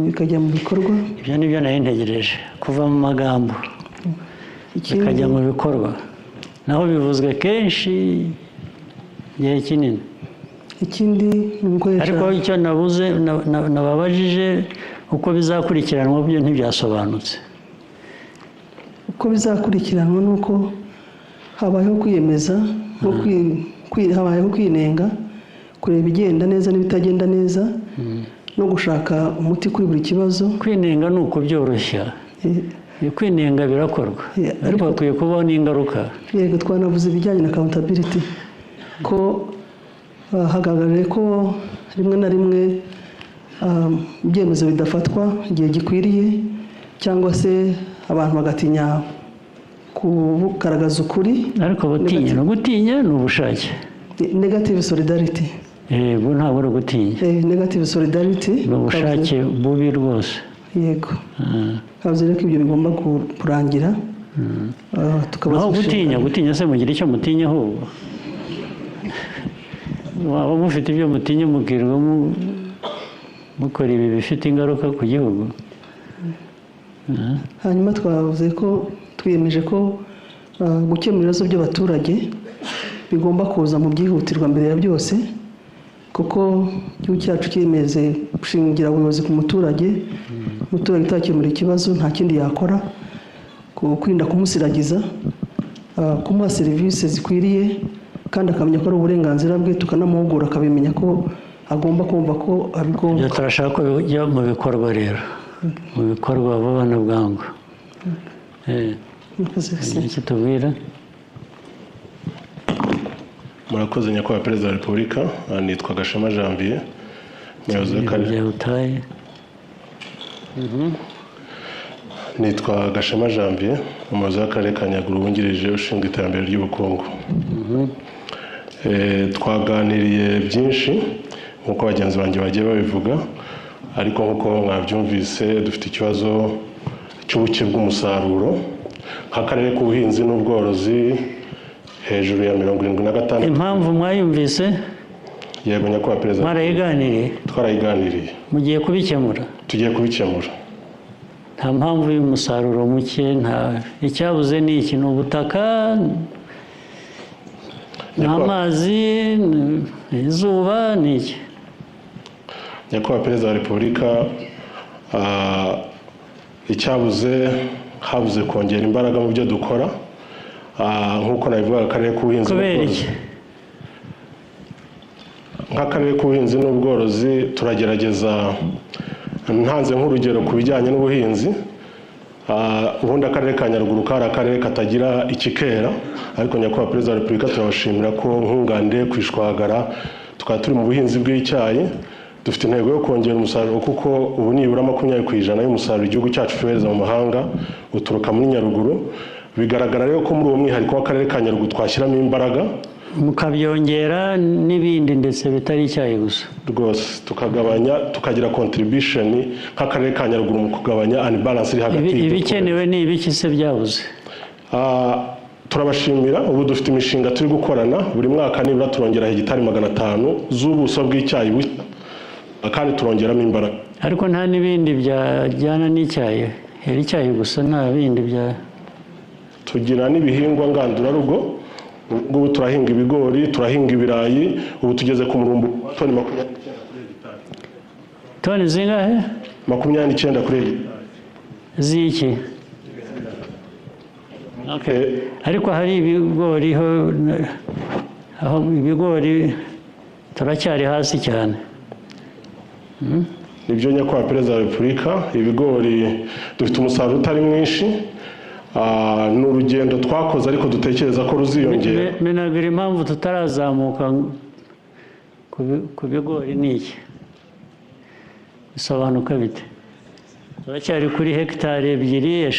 bikajya mu bikorwa. Ibyo ni byo nari ntegereje, kuva mu magambo bikajya mu bikorwa. Naho bivuzwe kenshi igihe kinini. Ikindi ni ugukoresha, ariko icyo nababajije uko bizakurikiranwa byo ntibyasobanutse. Uko bizakurikiranwa ni uko habayeho kwiyemeza, habayeho kwinenga, kureba igenda neza n'ibitagenda neza, no gushaka umuti kuri buri kibazo. Kwinenga ni uko byoroshya, kwinenga birakorwa, ariko hakwiye kubaho n'ingaruka. Yego, twanavuze ibijyanye na accountability, ko hagaragaye ko rimwe na rimwe ibyemezo bidafatwa igihe gikwiriye, cyangwa se abantu bagatinya kugaragaza ukuri. Ariko gutinya ni ubushake. Negative solidarity. Yego, ntabwo ari ugutinya. Negative solidarity ni ubushake bubi rwose. Yego. Havuze rero ko ibyo bigomba kurangira. Naho gutinya se mugira icyo mutinya ahubwo. Waba mufite ibyo mutinya mubwirwa mukora ibi bifite ingaruka ku gihugu. Hanyuma twavuze ko twiyemeje ko gukemura ibibazo by'abaturage bigomba kuza mu byihutirwa mbere ya byose, kuko igihugu cyacu cyemeze gushingira ubuyobozi ku muturage. Umuturage utakemura ikibazo nta kindi yakora, kwirinda kumusiragiza, kumuha serivisi zikwiriye, kandi akamenya ko ari uburenganzira bwe, tukanamuhugura akabimenya ko agomba kumva ko abigomba. Turashaka ko bijya mu bikorwa rero, mu bikorwa vuba na bwangu. Icyo tubwira. Murakoze Nyakubahwa Perezida wa Repubulika. Nitwa Gashema Janvier, umuyobozi w'akarere. Nitwa Gashema Janvier, umuyobozi w'akarere ka Nyaruguru wungirije ushinzwe iterambere ry'ubukungu. Twaganiriye byinshi nk'uko bagenzi banjye bagiye babivuga, ariko nk'uko mwabyumvise dufite ikibazo cy'ubuke bw'umusaruro nk'akarere k'ubuhinzi n'ubworozi hejuru ya 76. Impamvu mwayumvise? Yego Nyakubahwa Perezida. Mwarayiganiriye? Twarayiganiriye. Mugiye kubikemura? Tugiye kubikemura. Nta mpamvu y'umusaruro muke, nta icyabuze ni iki, ni ubutaka, n'amazi, izuba, ni iki? Nyakubahwa Perezida wa Repubulika, icyabuze habuze kongera imbaraga mu byo dukora nk'uko nabivuga akarere k'ubuhinzi n'ubworozi nk'akarere k'ubuhinzi n'ubworozi turagerageza ntanze nk'urugero ku bijyanye n'ubuhinzi ubundi akarere ka Nyaruguru kari akarere katagira ikikera ariko nyakubahwa perezida wa repubulika turabashimira ko nkungande kwishwagara tukaba turi mu buhinzi bw'icyayi dufite intego yo kongera umusaruro kuko ubu nibura 20% y'umusaruro igihugu cyacu cyohereza mu mahanga uturuka muri Nyaruguru bigaragara rero ko muri uwo mwihariko w'akarere ka Nyaruguru twashyiramo imbaraga mukabyongera n'ibindi ndetse bitari icyayi gusa rwose tukagabanya tukagira contribution nk'akarere ka Nyaruguru mu kugabanya unbalance iri hagati ibikenewe ni ibiki se byabuze turabashimira ubu dufite imishinga turi gukorana buri mwaka nibura turongera hegitari 500 z'ubuso bw'icyayi kandi turongeramo imbaraga ariko nta n'ibindi byajyana n'icyayi hera icyayi gusa nta bindi bya tugira n'ibihingwa ngandurarugo ubu turahinga ibigori turahinga ibirayi ubu tugeze ku murumbu toni 29 kuri hegitari toni zingahe 29 kuri hegitari ziki okay ariko hari ibigori aho ibigori turacyari hasi cyane nibyo nyakubahwa perezida wa repubulika ibigori dufite umusaruro utari mwinshi ni urugendo twakoze ariko dutekereza ko ruziyongera menagura impamvu tutarazamuka ku bigori ni iki bisobanuka bite turacyari kuri hegitari 2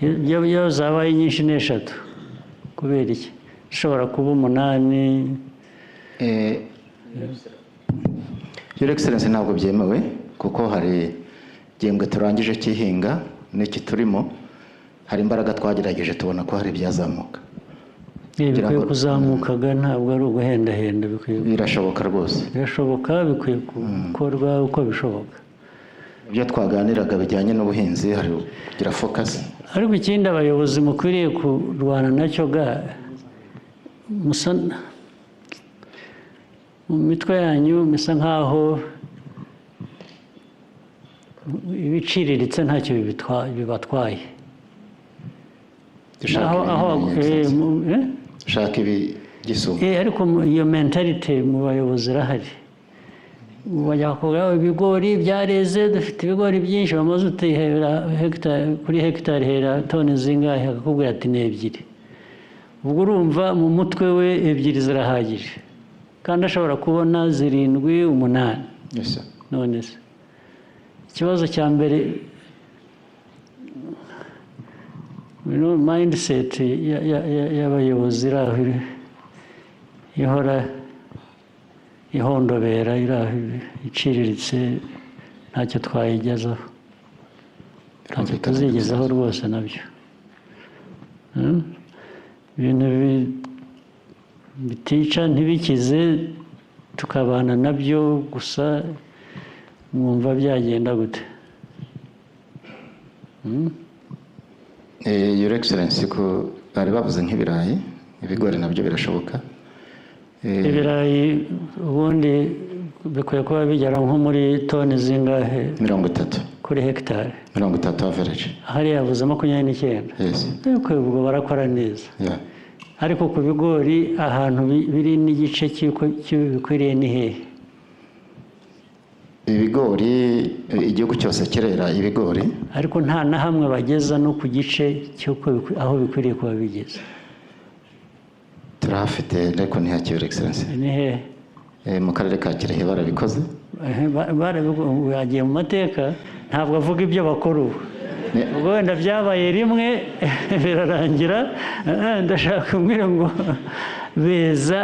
3 iyo zabaye nyinshi ni 3 kubera iki ishobora kuba 8 Your Excellency ntabwo byemewe kuko hari gihembwe turangije kihinga n'iki turimo hari imbaraga twagerageje tubona ko hari byazamuka bikwiye kuzamukaga ntabwo ari uguhendahenda birashoboka rwose birashoboka bikwiye gukorwa uko bishoboka ibyo twaganiraga bijyanye n'ubuhinzi hari kugira focus ariko ikindi abayobozi mukwiriye kurwana nacyo mu mitwe yanyu misa nkaho ibiciriritse ntacyo bibatwaye dushaka ibi gisumba ariko iyo mentality mu bayobozi irahari bajya bakubwira ibigori byareze dufite ibigori byinshi bamaze utihera kuri hegitari hera toni zingahe akakubwira ati ni 2 ubwo urumva mu mutwe we 2 zirahagije kandi ashobora kubona 7 8 none se ikibazo cya mbere mindset y'abayobozi ihora ihondobera iciriritse ntacyo twayigezaho ntacyo tuzigezaho rwose nabyo ibintu bitica ntibikize tukabana nabyo gusa mwumva byagenda gute Your Excellency ko bari bavuze nk'ibirayi ibigori nabyo birashoboka ibirayi ubundi bikwiye kuba bigera nko muri toni zingahe 30 kuri hegitari 30 average hari yavuze 29 yes ubwo barakora neza ariko ku bigori ahantu biri n'igice cy'ibikwiriye ni hehe ibigori igihugu cyose kirera ibigori ariko nta na hamwe bageza no ku gice cy'uko aho bikwiriye kuba bigeze turafite ariko ntihakiri Your Excellency ni hehe mu karere ka Kirehe barabikoze bagiye mu mateka ntabwo avuga ibyo bakora ubu ubwo wenda byabaye rimwe birarangira ndashaka kumbwira ngo beza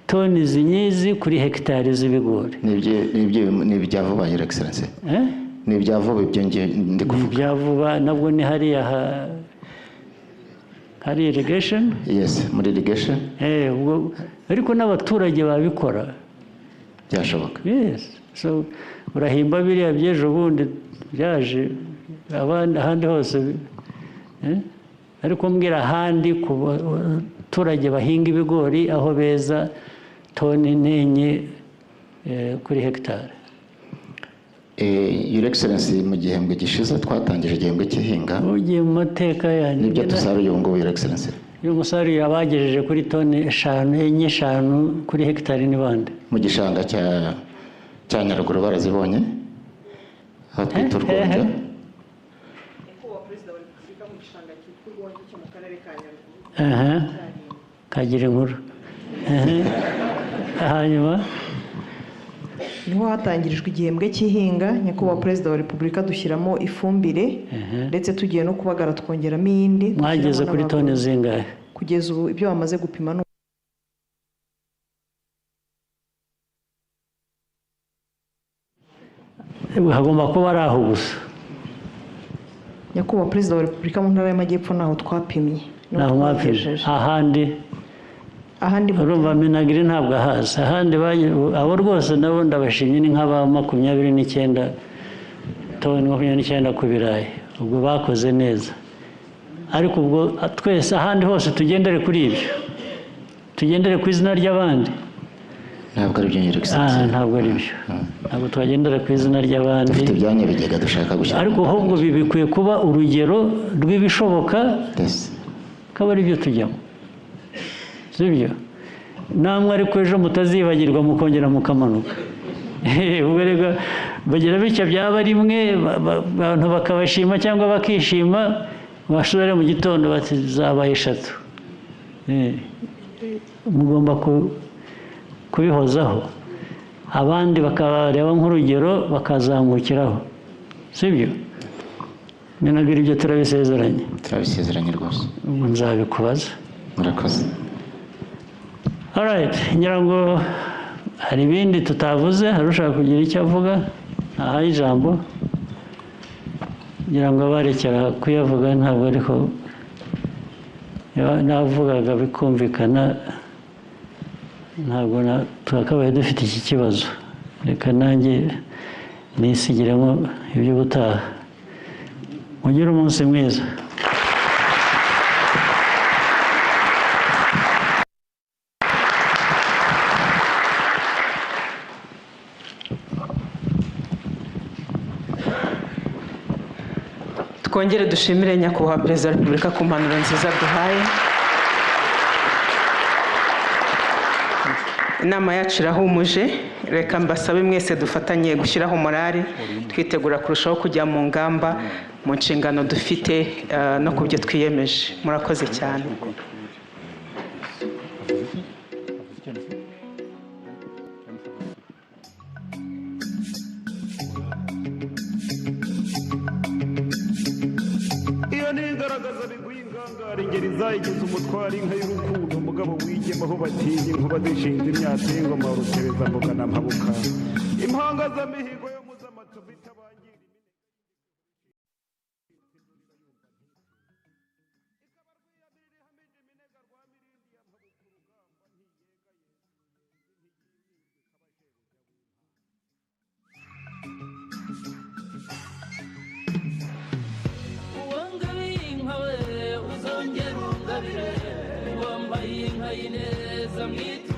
toni zinyizi kuri hegitari z'ibigori ni ibya vuba Your Excellency ni ibya vuba ibyo ndi kuvuga ibya vuba nabwo ni hariya hari irrigation yes muri irrigation ariko n'abaturage babikora byashoboka yes so urahimba biriya by'ejo bundi byaje ahandi hose ariko mbwira ahandi ku baturage bahinga ibigori aho beza toni 4 kuri hegitari Your Excellency mu gihembwe gishize twatangije igihembwe cy'ihinga ugiye mu mateka yanyu nibyo tusaruye ubu ngubu Your Excellency. uyu musaruro abagejeje kuri toni 5 kuri hegitari ni bande mu gishanga cya Nyaruguru barazibonye aho twita Urwunja. kagira inkuru hanyuma niho hatangirijwe igihembwe cy'ihinga nyakubahwa perezida wa repubulika dushyiramo ifumbire ndetse tugiye no kubagara twongeramo iyindi. mwageze kuri toni zingahe kugeza ubu ibyo bamaze gupima ni hagomba kuba ari aho gusa. nyakubahwa perezida wa repubulika mu ntara y'amajyepfo naho twapimye naho mwapimye ahandi urumva Minagri ntabwo ahazi ahandi abo rwose nabo ndabashimye ni nk'aba 29 toni 29 ku birayi ubwo bakoze neza ariko ubwo twese ahandi hose tugendere kuri ibyo tugendere ku izina ry'abandi ntabwo ari byo nyiri ntabwo ari byo ntabwo twagendera ku izina ry'abandi dufite ibyanya bigega dushaka gushyira ariko ahubwo bikwiye kuba urugero rw'ibishoboka kaba ari byo tujyamo sibyo namwe ariko ejo mutazibagirwa mukongera mukamanuka ubwo rero bagira bityo byaba rimwe abantu bakabashima cyangwa bakishima bashobora mu gitondo bati zabaye 3 mugomba kubihozaho abandi bakabareba nk'urugero bakazamukiraho sibyo Minagri ibyo turabisezeranye rwose ubu nzabikubaza murakoze. Alright, ngira ngo hari ibindi tutavuze hari ushaka kugira icyo avuga aha ijambo ngira ngo barekera kuyavuga ntabwo ariko navugaga bikumvikana ntabwo twakabaye dufite iki kibazo reka nanjye nisigiremo iby'ubutaha mugire umunsi mwiza. twongere dushimire nyakubahwa perezida wa repubulika ku mpanuro nziza duhaye. inama yacu irahumuje reka mbasabe mwese dufatanye gushyiraho morali twitegura kurushaho kujya mu ngamba mu nshingano dufite no ku byo twiyemeje. murakoze cyane. ingeri zayigize umutwaro inka y'urukundo umugabo wigemaho batinya inkuba zishinze imyaka y'ingoma rutereza mbuga na mpabuka impanga z'amihigo yo muzamatu bitabangira wambaye inka y'ineza mwita